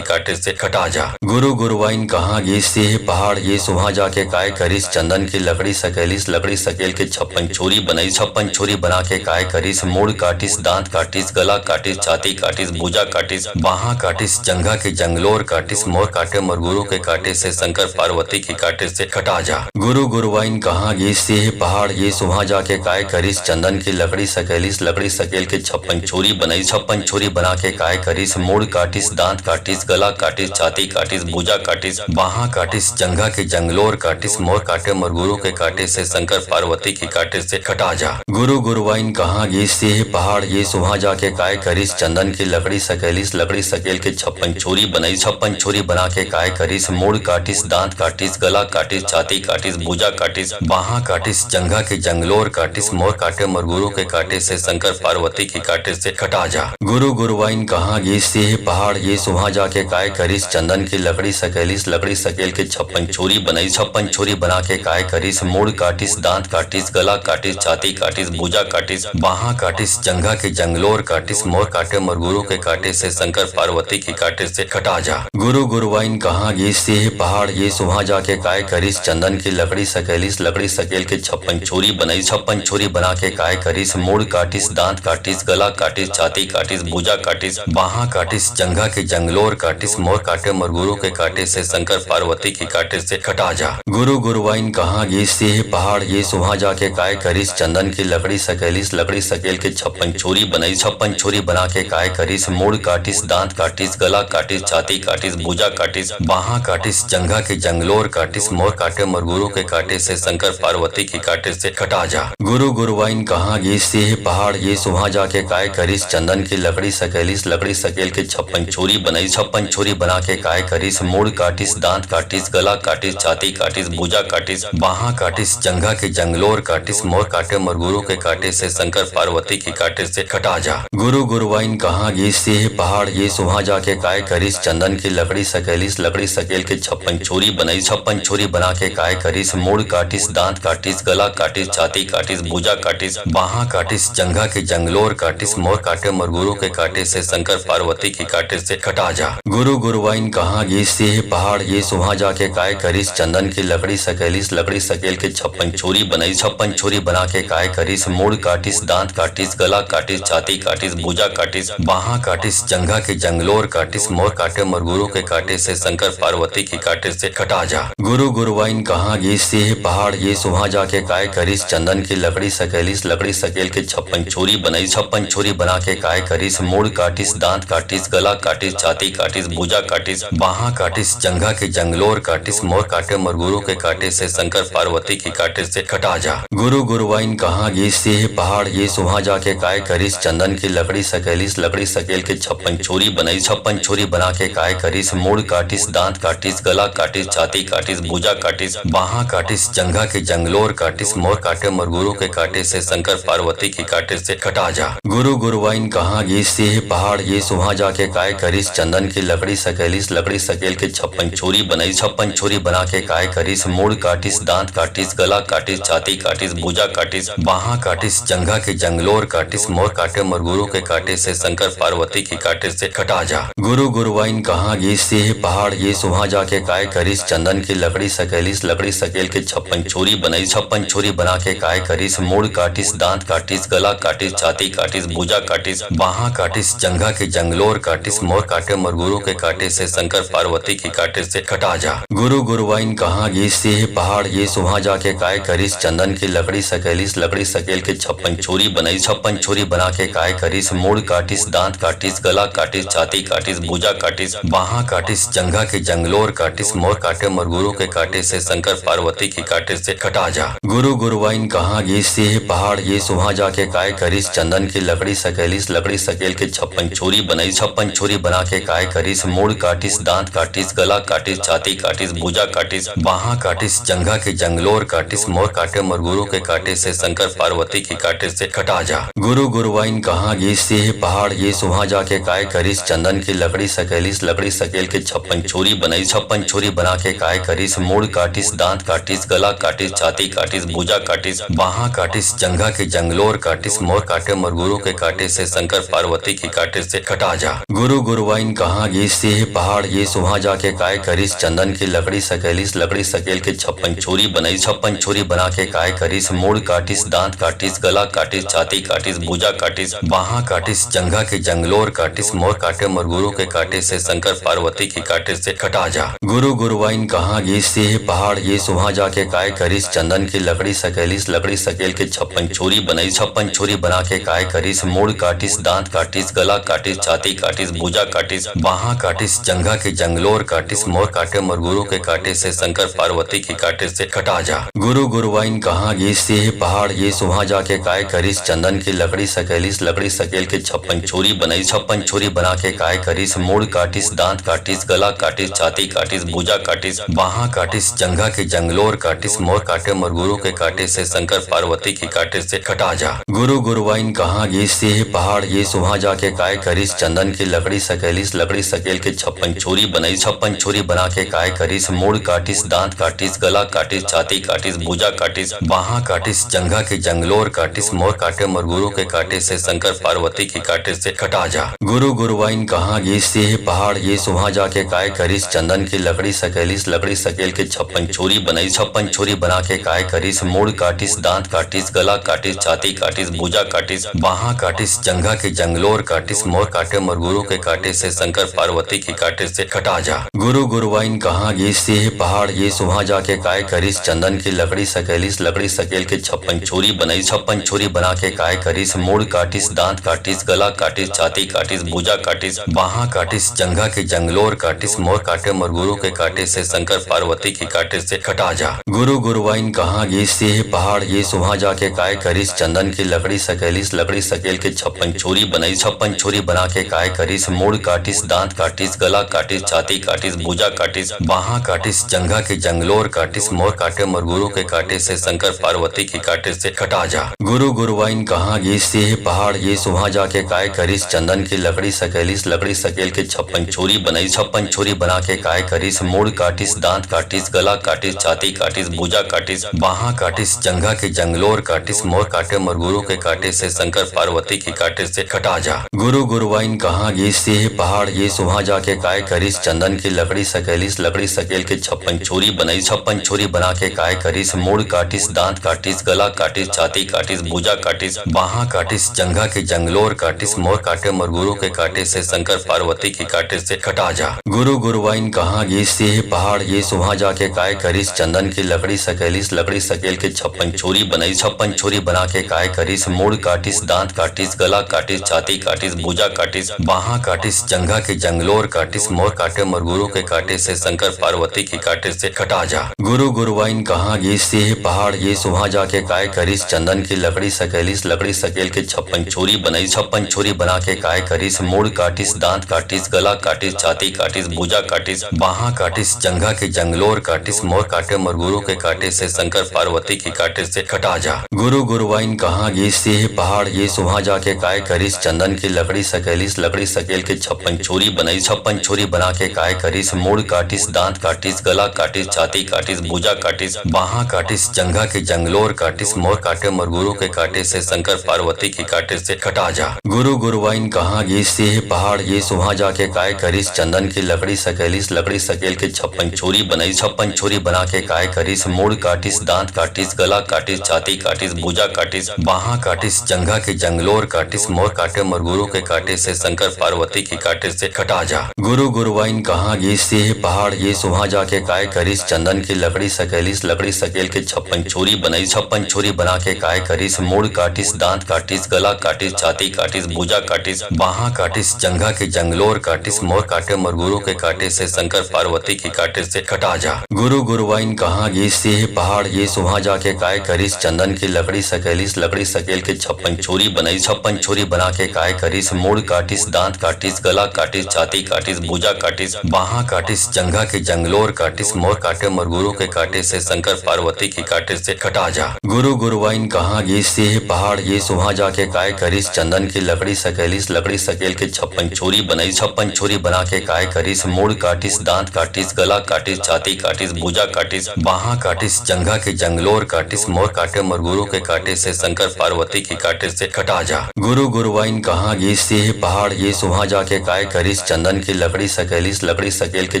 काटे से कटा जा। गुरु गुरुवाइन कहाँ ये सिंह पहाड़ ये सुहा जाके काय करिस, चंदन की लकड़ी सकेलिस, लकड़ी सकेल के छप्पन छोरी बनाई, छप्पन छोरी बना के काय करिस, मूड़ काटिस, दांत काटिस, गला काटिस, छाती काटिस, भुजा काटिस, बाहा काटिस, जंघा के जंगलोर काटिस, मोर काटे मोर गुरु के काटे से, शंकर पार्वती के काटे से कटा जा। गुरु गुरुवाइन कहाँ ये सिंह पहाड़ ये सुहा जाके काय करिस, चंदन की लकड़ी सकेलिस, लकड़ी सकेल के छप्पन छोरी बनाई, छप्पन छोरी बना के काय करिस, मूड़ काटिस, दांत काटिस, गला काटिस, छाती काटिस, भुजा काटिस, बाहा काटिस, जंघा के जंगलोर काटिस, मोर काटे मोर गुरु के काटे से, शंकर पार्वती के काटे से कटा जा। गुरु गुरुवाइन कहाँ ये सिंह पहाड़ ये सुहा जाके काय करिस, चंदन की लकड़ी सकेलिस, लकड़ी सकेल के छप्पन छोरी बनाई, छप्पन छोरी बना के काय करिस, मूड़ काटिस, दांत काटिस, गला काटिस, छाती काटिस, भुजा काटिस, बाहा काटिस, जंघा के जंगलोर काटिस, मोर काटे मोर गुरु के काटे से, शंकर पार्वती के काटे से कटा जा। गुरु गुरुवाइन कहाँ ये सिंह पहाड़ ये सुहा जाके काय करिस, चंदन की लकड़ी सकेलिस, लकड़ी सकेल के छप्पन छोरी बनाई, छप्पन छोरी बना के काय करिस, मूड़ काटिस, दांत काटिस, गला काटिस, छाती काटिस, भुजा काटिस, बाहा काटिस, जंघा के जंगलोर काटिस, मोर काटे मोर गुरु के काटे से, शंकर पार्वती के काटे से कटा जा। गुरु गुरुवाइन कहाँ ये सिंह पहाड़ ये सुहा जाके काय करिस, चंदन की लकड़ी सकेलिस, लकड़ी सकेल के छप्पन छोरी बनाई, छप्पन छोरी बना के काय करिस, मूड़ काटिस, दांत काटिस, गला काटिस, छाती काटिस, भुजा काटिस, बाहा काटिस, जंघा के जंगलोर काटिस, मोर काटे मोर गुरु के काटे से, शंकर पार्वती के काटे से कटा जा। गुरु गुरुवाइन कहाँ ये सिंह पहाड़ ये सुहा जाके काय करिस, चंदन की लकड़ी सकेलिस, लकड़ी सकेल के छप्पन छोरी बनाई, छप्पन छोरी बना के काय करिस, मूड़ काटिस, दांत काटिस, गला काटिस, छाती काटिस, भुजा काटिस, बाहा काटिस, जंघा के जंगलोर काटिस, मोर काटे मोर गुरु के काटे से, शंकर पार्वती के काटे से कटा जा। गुरु गुरुवाइन कहाँ ये सिंह पहाड़ ये सुहा जाके काय करिस, चंदन की लकड़ी सकेलिस, लकड़ी सकेल के छप्पन छोरी बनाई, छप्पन छोरी बना के काय करिस, मूड़ काटिस, दांत काटिस, गला काटिस, छाती काटिस, भुजा काटिस, बाहा काटिस, जंघा के जंगलोर काटिस, मोर काटे मोर गुरु के काटे से, शंकर पार्वती के काटे से कटा जा। गुरु गुरुवाइन कहाँ ये सिंह पहाड़ ये सुहा जाके काय करिस, चंदन की लकड़ी सकेलिस, लकड़ी सकेल के छप्पन छोरी बनाई, छप्पन छोरी बना के काय करिस, मूड़ काटिस, दांत काटिस, गला काटिस, छाती काटिस, भुजा काटिस, बाहा काटिस, जंघा के जंगलोर काटिस, मोर काटे मोर गुरु के काटे से, शंकर पार्वती के काटे से कटा जा। गुरु गुरुवाइन कहाँ ये सिंह पहाड़ ये सुहा जाके काय करिस, चंदन की लकड़ी सकेलिस, लकड़ी सकेल के छप्पन छोरी बनाई, छप्पन छोरी बना के काय करिस, मूड़ काटिस, दांत काटिस, गला काटिस, छाती काटिस, भुजा काटिस, बाहा काटिस, जंघा के जंगलोर काटिस, मोर काटे मोर गुरु के काटे से, शंकर पार्वती के काटे से कटा जा। गुरु गुरुवाइन कहाँ ये सिंह पहाड़ ये सुहा जाके काय करिस, चंदन की लकड़ी सकेलिस, लकड़ी सकेल के छप्पन छोरी बनाई, छप्पन छोरी बना के काय करिस, करिस मूड़ काटिस दांत काटिस गला काटिस छाती काटिस भुजा काटिस बाहा काटिस जंघा के जंगलोर काटिस मोर काटे मोर गुरु के काटे से शंकर पार्वती की काटे से कटा जा। गुरु गुरुवाइन कहाँ ये से पहाड़ ये सुहा जाके काय करिस चंदन की लकड़ी सकेलिस लकड़ी सकेल के 56 छोरी बनाई 56 छोरी बना के काय करिस मूड़ काटिस दांत काटिस गला काटिस छाती काटिस भुजा काटिस बाहा काटिस जंघा के जंगलोर काटिस मोर काटे मोर गुरु के काटे से शंकर पार्वती की काटे से कटा जा। गुरु गुरुवाइन कहाँ ये से पहाड़ ये सुहा जाके काय करिस चंदन की लकड़ी सकेलिस लकड़ी सकेल के 56 छोरी बनाई 56 छोरी बना के काय करिस मूड़ काटिस दांत काटिस गला काटिस छाती काटिस भुजा काटिस बाहा काटिस जंघा के जंगलोर काटिस मोर काटे मोर गुरु के काटे से शंकर पार्वती की काटे से कटा जा। गुरु गुरुवाइन कहाँ ये से पहाड़ ये सुहा जाके काय करिस चंदन की लकड़ी सकेलिस लकड़ी सकेल के 56 छोरी बनाई 56 छोरी बना के काय करिस मूड़ काटिस दांत काटिस गला काटिस छाती काटिस भुजा काटिस बाहा काटिस जंघा के जंगलोर काटिस मोर काटे मोर गुरु के काटे से शंकर पार्वती की काटे से कटा जा। गुरु गुरुवाइन कहाँ ये से पहाड़ ये सुहा जाके काय करिस चंदन की लकड़ी सकेलिस लकड़ी सकेल के 56 छोरी बनाई 56 छोरी बना के काय करिस मूड़ काटिस दांत काटिस गला काटिस छाती काटिस भुजा काटिस बाहा काटिस जंघा के जंगलोर काटिस मोर काटे मोर गुरु के काटे से शंकर पार्वती की काटे से कटा जा। गुरु गुरुवाइन कहाँ ये से पहाड़ ये सुहा जाके काय करिस चंदन की लकड़ी सकेलिस लकड़ी सकेल के 56 छोरी बनाई 56 छोरी बना के काय करिस मूड़ काटिस दांत काटिस गला काटिस छाती काटिस भुजा काटिस बाहा काटिस जंघा के जंगलोर काटिस मोर काटे मोर गुरु के काटे से शंकर पार्वती की काटे से कटा जा। गुरु गुरुवाइन कहाँ ये से पहाड़ ये सुहा जाके काय करिस चंदन की लकड़ी सकेलिस लकड़ी सकेल के 56 छोरी बनाई 56 छोरी बना के काय करिस मूड़ काटिस दांत काटिस गला काटिस छाती काटिस भुजा काटिस बाहा काटिस जंघा के जंगलोर काटिस मोर काटे मोर गुरु के काटे से शंकर पार्वती की काटे से कटा जा। गुरु गुरुवाइन कहाँ ये से पहाड़ ये सुहा जाके काय करिस चंदन की लकड़ी सकेलिस लकड़ी सकेल के 56 छोरी बनाई 56 छोरी बना के काय करिस मूड़ काटिस दांत काटिस गला काटिस छाती काटिस भुजा काटिस बाहा काटिस जंघा के जंगलोर काटिस मोर काटे मोर गुरु के काटे से शंकर पार्वती की काटे से कटा जा। गुरु गुरुवाइन कहाँ ये से पहाड़ ये सुहा जाके काय करिस चंदन की लकड़ी सकेलिस लकड़ी सकेल के 56 छोरी बनाई 56 छोरी बना के काय करिस मूड़ काटिस दांत काटिस गला काटिस छाती काटिस भुजा काटिस बाहा काटिस जंघा के जंगलोर काटिस मोर काटे मोर गुरु के काटे से शंकर पार्वती की काटे से कटा जा। गुरु गुरुवाइन कहाँ ये से पहाड़ ये सुहा जाके काय करिस चंदन की लकड़ी सकेलिस लकड़ी सकेल के 56 छोरी बनाई 56 छोरी बना के काय करिस मूड़ काटिस दांत काटिस गला काटिस छाती काटिस भुजा काटिस बाहा काटिस जंघा के जंगलोर काटिस मोर काटे मोर गुरु के काटे से शंकर पार्वती की काटे से कटा जा। गुरु गुरुवाइन कहाँ ये से पहाड़ ये सुहा जाके काय करिस चंदन की लकड़ी सकेलिस लकड़ी सकेल के 56 छोरी बनाई 56 छोरी बना के काय करिस मूड़ काटिस दांत काटिस गला काटिस छाती काटिस भुजा काटिस बाहा काटिस जंघा के जंगलोर काटिस मोर काटे मोर गुरु के काटे से शंकर पार्वती की काटे से कटा जा। गुरु गुरुवाइन कहाँ ये से पहाड़ ये सुहा जाके काय करिस चंदन की लकड़ी सकेलिस लकड़ी सकेल के 56 छोरी बनाई 56 छोरी बना के काय करिस मूड़ काटिस दांत काटिस गला काटिस छाती काटिस भुजा काटिस बाहा काटिस जंघा के जंगलोर काटिस मोर काटे मोर गुरु के काटे से शंकर पार्वती की काटे से कटा जा। गुरु गुरुवाइन कहाँ ये से पहाड़ ये सुहा जाके काय करिस चंदन की लकड़ी सकेलिस लकड़ी सकेल के 56 छोरी बनाई 56 छोरी बना के काय करिस मूड़ काटिस दांत काटिस गला काटिस छाती काटिस भुजा काटिस बाहा काटिस जंघा के जंगलोर काटिस मोर काटे मोर गुरु के काटे से शंकर पार्वती की काटे से कटा जा। गुरु गुरुवाइन कहाँ ये से पहाड़ ये सुहा जाके काय करिस चंदन की लकड़ी सकेलिस लकड़ी सकेल के 56 छोरी बनाई 56 छोरी बना के काय करिस मूड़ काटिस दांत काटिस गला काटिस छाती काटिस भुजा काटिस बाहा काटिस जंघा के जंगलोर काटिस मोर काटे मोर गुरु के काटे से शंकर पार्वती की काटे से कटा जा। गुरु गुरुवाइन कहाँ ये से पहाड़ ये सुहा जाके काय करिस चंदन की लकड़ी सकेलिस लकड़ी सकेल के 56 छोरी बनाई 56 छोरी बना के काय करिस मूड़ काटिस दांत काटिस गला काटिस छाती काटिस भुजा काटिस बाहा काटिस जंघा के जंगलोर काटिस मोर काटे मोर गुरु के काटे से शंकर पार्वती की काटे से कटा जा। गुरु गुरुवाइन कहाँ ये से पहाड़ ये सुहा जाके काय करिस चंदन की लकड़ी सकेलिस लकड़ी सकेल के 56 छोरी बनाई 56 छोरी बना के काय करिस मूड़ काटिस दांत काटिस गला काटिस छाती काटिस भुजा काटिस बाहा काटिस जंघा के जंगलोर काटिस मोर काटे मोर गुरु के काटे से शंकर पार्वती की काटे से कटा जा। गुरु गुरुवाइन कहाँ ये से पहाड़ ये सुहा जाके काय करिस चंदन की लकड़ी सकेलिस लकड़ी सकेल के 56 छोरी बनाई 56 छोरी बना के काय करिस मूड़ काटिस दांत काटिस गला काटिस छाती काटिस भुजा काटिस बाहा काटिस जंघा के जंगलोर काटिस मोर काटे मोर गुरु के काटे से शंकर पार्वती की काटे से कटा जा। गुरु गुरुवाइन कहाँ ये सेह पहाड़ ये सुहा जाके काय करिस चंदन की लकड़ी सकेलिस लकड़ी सकेल के 56 छोरी बनाई 56 छोरी बना के काय करिस मूड़ काटिस दांत काटिस गला काटिस छाती काटिस भुजा काटिस बाहा काटिस जंघा के जंगलोर काटिस मोर काटे मोर गुरु के काटे से शंकर पार्वती की काटे से कटा जा। गुरु गुरुवाइन कहाँ ये सेह पहाड़ ये सुहा जाके काय करिस चंदन की लकड़ी सकेलिस लकड़ी सकेल के 56 छोरी बनाई 56 छोरी बना के काय करिस मूड़ काटिस दांत काटिस गला काटिस छाती काटिस भुजा काटिस बाहा काटिस जंघा के जंगलोर काटिस मोर काटे मोर गुरु के काटे से शंकर पार्वती की काटे से कटा जा। गुरु गुरुवाइन कहाँ ये सेह पहाड़ ये सुहा जाके काय करिस चंदन की लकड़ी सकेलिस लकड़ी सकेल के 56 छोरी बनाई 56 छोरी बना के काय करिस मूड़ काटिस दांत काटिस गला काटिस छाती काटिस भुजा काटिस बाहा काटिस जंघा के जंगलोर काटिस मोर काटे मोर गुरु के काटे से शंकर पार्वती की काटे से कटा जा। गुरु गुरुवाइन कहाँ ये सेह पहाड़ ये सुहा जाके काय करिस चंदन की लकड़ी सकेलिस लकड़ी सकेल के 56 छोरी बनाई 56 छोरी बना के काय करिस मूड़ काटिस दांत काटिस गला काटिस छाती काटिस भुजा काटिस बाहा काटिस जंघा के जंगलोर काटिस मोर काटे मोर गुरु के काटे से शंकर पार्वती की काटे से कटा जा। गुरु गुरुवाइन कहाँ ये सेह पहाड़ ये सुहा जाके काय करिस चंदन की लकड़ी सकेलिस लकड़ी सकेल के 56 छोरी बनाई 56 छोरी बना के काय करिस मूड़ काटिस दांत काटिस गला काटिस छाती काटिस भुजा काटिस बाहा काटिस जंघा के जंगलोर काटिस मोर काटे मोर गुरु के काटे से शंकर पार्वती की काटे से कटा जा। गुरु गुरुवाइन कहाँ ये सेह पहाड़ ये सुहा जाके काय करिस चंदन की लकड़ी सकेलिस लकड़ी सकेल के 56 छोरी बनाई 56 छोरी बना के काय करिस मूड़ काटिस दांत काटिस गला काटिस छाती काटिस भुजा काटिस बाहा काटिस जंघा के जंगलोर काटिस मोर काटे मोर गुरु के काटे से शंकर पार्वती की काटे से कटा जा। गुरु गुरुवाइन कहाँ ये सेह पहाड़ ये सुहा जाके काय करिस चंदन की लकड़ी सकेलिस लकड़ी सकेल के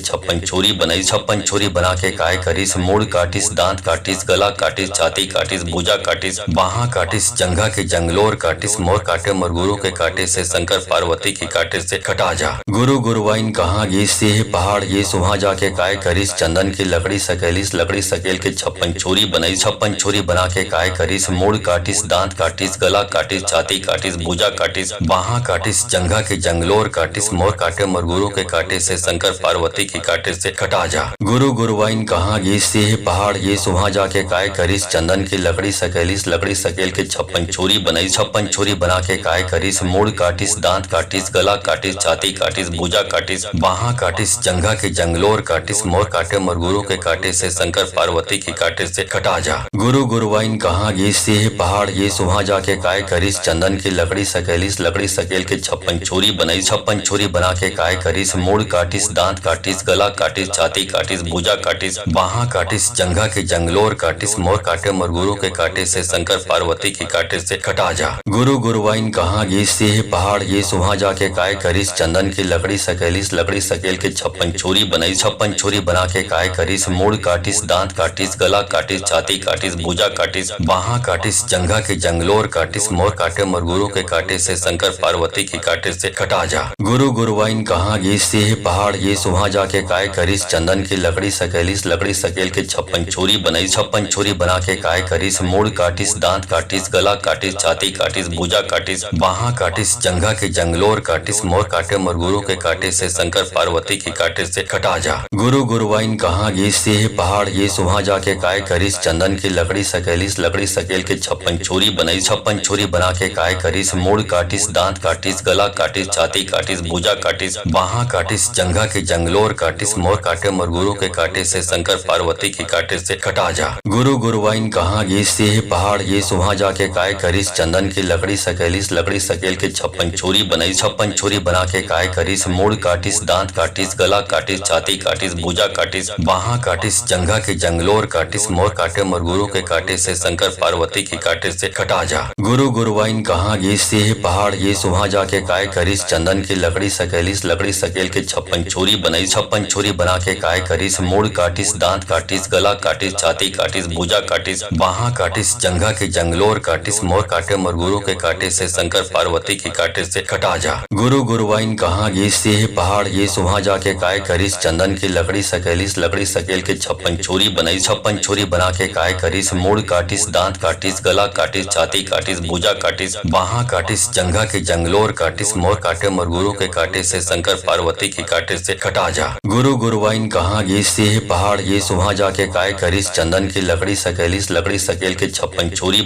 56 छोरी बनाई 56 छोरी बना के काय करिस मूड़ काटिस दांत काटिस गला काटिस छाती काटिस भुजा काटिस बाहा काटिस जंघा के जंगलोर काटिस मोर काटे मोर गुरु के काटे से शंकर पार्वती की काटे से कटा जा। गुरु गुरुवाइन कहाँ ये सेह पहाड़ ये सुहा जाके काय करिस चंदन की लकड़ी सकेलिस लकड़ी सकेल के 56 छोरी बनाई 56 छोरी बना के काय करिस मूड़ काटिस दांत काटिस गला काटिस छाती काटिस भुजा काटिस बाहा काटिस जंघा के जंगलोर काटिस मोर काटे मोर गुरु के काटे से शंकर पार्वती की काटे से कटा जा। गुरु गुरुवाइन कहाँ ये सेह पहाड़ ये सुहा जाके काय करिस चंदन की लकड़ी सकेलिस लकड़ी सकेल के 56 छोरी बनाई 56 छोरी बना के काय करिस मूड़ काटिस दांत काटिस गला काटिस छाती काटिस भुजा काटिस बाहा काटिस जंघा के जंगलोर काटिस मोर काटे मोर गुरु के काटे से शंकर पार्वती की काटे से कटा जा। गुरु गुरुवाइन कहाँ ये सेह पहाड़ ये सुहा जाके काय करिस चंदन की लकड़ी सकेलिस लकड़ी सकेल के 56 छोरी बनाई 56 छोरी बना के काय करिस मूड़ काटिस दांत काटिस गला काटिस छाती काटिस भुजा काटिस बाहा काटिस जंघा के जंगलोर काटिस मोर काटे मोर गुरु के काटे से शंकर पार्वती की काटे से कटा जा। गुरु गुरुवाइन कहाँ ये सेह पहाड़ ये सुहा जाके काय करिस चंदन की लकड़ी सकेलिस लकड़ी सकेल के 56 छोरी बनाई 56 छोरी बना के काय करिस मूड़ काटिस दांत काटिस गला काटिस छाती काटिस भुजा काटिस बाहा काटिस जंघा के जंगलोर काटिस मोर काटे मोर गुरु के काटे से शंकर पार्वती की काटे से कटा जा। गुरु गुरुवाइन कहाँ ये सेह पहाड़ ये सुहा जाके काय करिस चंदन की लकड़ी सकेलिस लकड़ी सकेल के 56 छोरी बनाई 56 छोरी बना के काय करिस मूड़ काटिस दांत काटिस गला काटिस छाती काटिस भुजा काटिस बाहा काटिस जंघा के जंगलोर काटिस मोर काटे मोर गुरु के काटे से शंकर पार्वती की काटे से कटा जा। गुरु गुरुवाइन कहाँ ये सेह पहाड़ ये सुहा जाके काय करिस चंदन की लकड़ी सकेलिस लकड़ी सकेल के 56 छोरी बनाई 56 छोरी बना के काय करिस मूड़ काटिस दांत काटिस गला काटिस छाती काटिस भुजा काटिस बाहा काटिस जंघा के जंगलोर काटिस मोर काटे मोर गुरु के काटे से शंकर पार्वती की काटे से कटा जा। गुरु गुरुवाइन कहाँ ये सेह पहाड़ ये सुहा जाके काय करिस चंदन की लकड़ी सकेलिस लकड़ी सकेल के 56 छोरी बनाई 56 छोरी बना के काय करिस मूड़ काटिस दांत काटिस गला काटिस छाती काटिस भुजा काटिस बाहा काटिस जंघा के जंगलोर काटिस मोर काटे मोर गुरु के काटे से शंकर पार्वती की काटे से कटा जा। गुरु गुरुवाइन कहाँ ये सेह पहाड़ ये सुहा जाके काय करिस चंदन की लकड़ी सकेलिस लकड़ी सकेल के 56 छोरी बनाई 56 छोरी बना के काय करिस मूड़ काटिस दांत काटिस गला काटिस छाती काटिस भुजा काटिस बाहा काटिस जंघा के जंगलोर काटिस मोर काटे मोर गुरु के काटे से शंकर पार्वती की काटे से कटा जा। गुरु गुरुवाइन कहाँ ये सेह पहाड़ ये सुहा जाके काय करिस चंदन की लकड़ी सकेलिस लकड़ी सकेल के 56 छोरी बनाई 56 छोरी बना के काय करिस मूड़ काटिस दांत काटिस गला काटिस छाती काटिस भुजा काटिस बाहा काटिस जंघा के जंगलोर काटिस मोर काटे मरगुरु के काटे से शंकर पार्वती के काटे से कटा जा। गुरु गुरुवाइन कहाँ गे से पहाड़ ये वहाँ जाके काय करिस चंदन की लकड़ी सकेल के छप्पन छोरी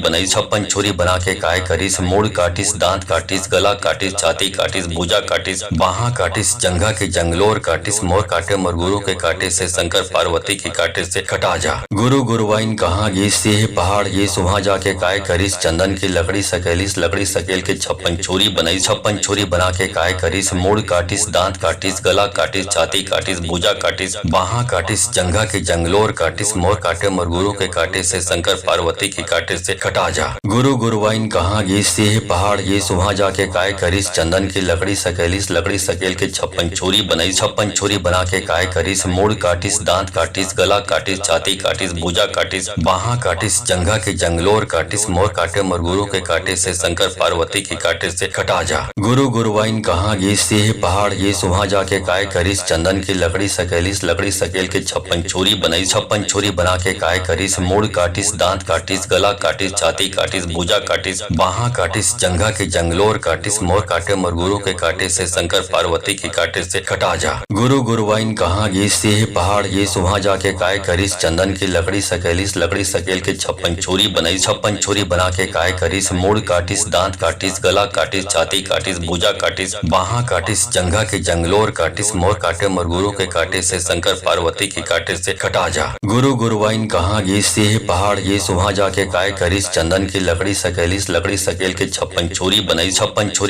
बना के काय करिस मोड़ काटिस दांत काटिस गला काटिस छाती काटिस भुजा काटिस बाहा काटिस जंघा के जंगलोर काटिस मोर काटे मरगुरु के काटे से शंकर पार्वती के काटे से कटा जा। गुरु गुरुवाइन कहाँ गे से पहाड़ ये वहाँ जाके काय करिस चंदन की लकड़ी सकेल के छप्पन छोरी बना के काय करिस मोड़ काटिस दांत काटिस गला काटिस छाती काटिस भुजा काटिस बाहा काटिस जंघा के जंगलोर काटिस मोर काटे मरगुरु के काटे से शंकर पार्वती के काटे से कटा जा। गुरु गुरुवाइन कहाँ गे से पहाड़ ये वहाँ जाके काय करिस चंदन की लकड़ी सकेल के छप्पन छोरी बना के काय करिस मोड़ काटिस दांत काटिस गला काटिस छाती काटिस भुजा काटिस बाहा काटिस जंघा के जंगलोर काटिस मोर काटे मरगुरु के काटे से शंकर पार्वती के काटे से कटा जा। गुरु गुरुवाइन कहाँ गे से पहाड़ ये वहाँ जाके काय करिस चंदन की लकड़ी सकेल के छप्पन छोरी बना के काय करिस मोड़ काटिस दांत काटिस गला काटिस छाती काटिस भुजा काटिस बाहा काटिस जंघा के जंगलोर काटिस मोर काटे मरगुरु के काटे से शंकर पार्वती के काटे से कटा जा। गुरु गुरुवाइन कहाँ गे से पहाड़ ये वहाँ जाके काय करिस चंदन की लकड़ी सकेल के छप्पन छोरी बना के काय करिस मोड़ काटिस दांत काटिस गला काटिस छाती काटिस भुजा काटिस बाहा काटिस जंघा के जंगलोर काटिस मोर काटे मरगुरु के काटे से शंकर पार्वती के काटे से कटा जा। गुरु गुरुवाइन कहाँ गे से पहाड़ ये वहाँ जाके काय करिस चंदन की लकड़ी सकेल के छप्पन छोरी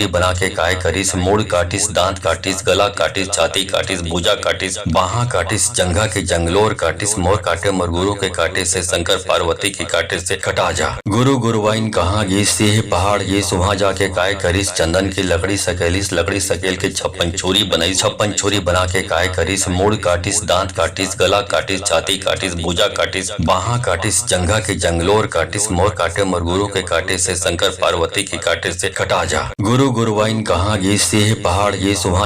बना के काय करिस मोड़ काटिस दांत काटिस गला काटिस छाती काटिस भुजा काटिस बाहा काटिस जंघा के जंगलोर काटिस मोर काटे मरगुरु के काटे से शंकर पार्वती के काटे से कटा जा। गुरु गुरुवाइन कहाँ गे से पहाड़ ये वहाँ जाके काय करिस चंदन की लकड़ी सकेल के छप्पन छोरी बना के काय करिस मोड़ काटिस दांत काटिस गला काटिस छाती काटिस भुजा काटिस बाहा काटिस जंघा के जंगलोर काटिस मोर काटे मरगुरु के काटे से शंकर पार्वती के काटे से कटा जा। गुरु गुरुवाइन कहाँ गे से पहाड़ ये वहाँ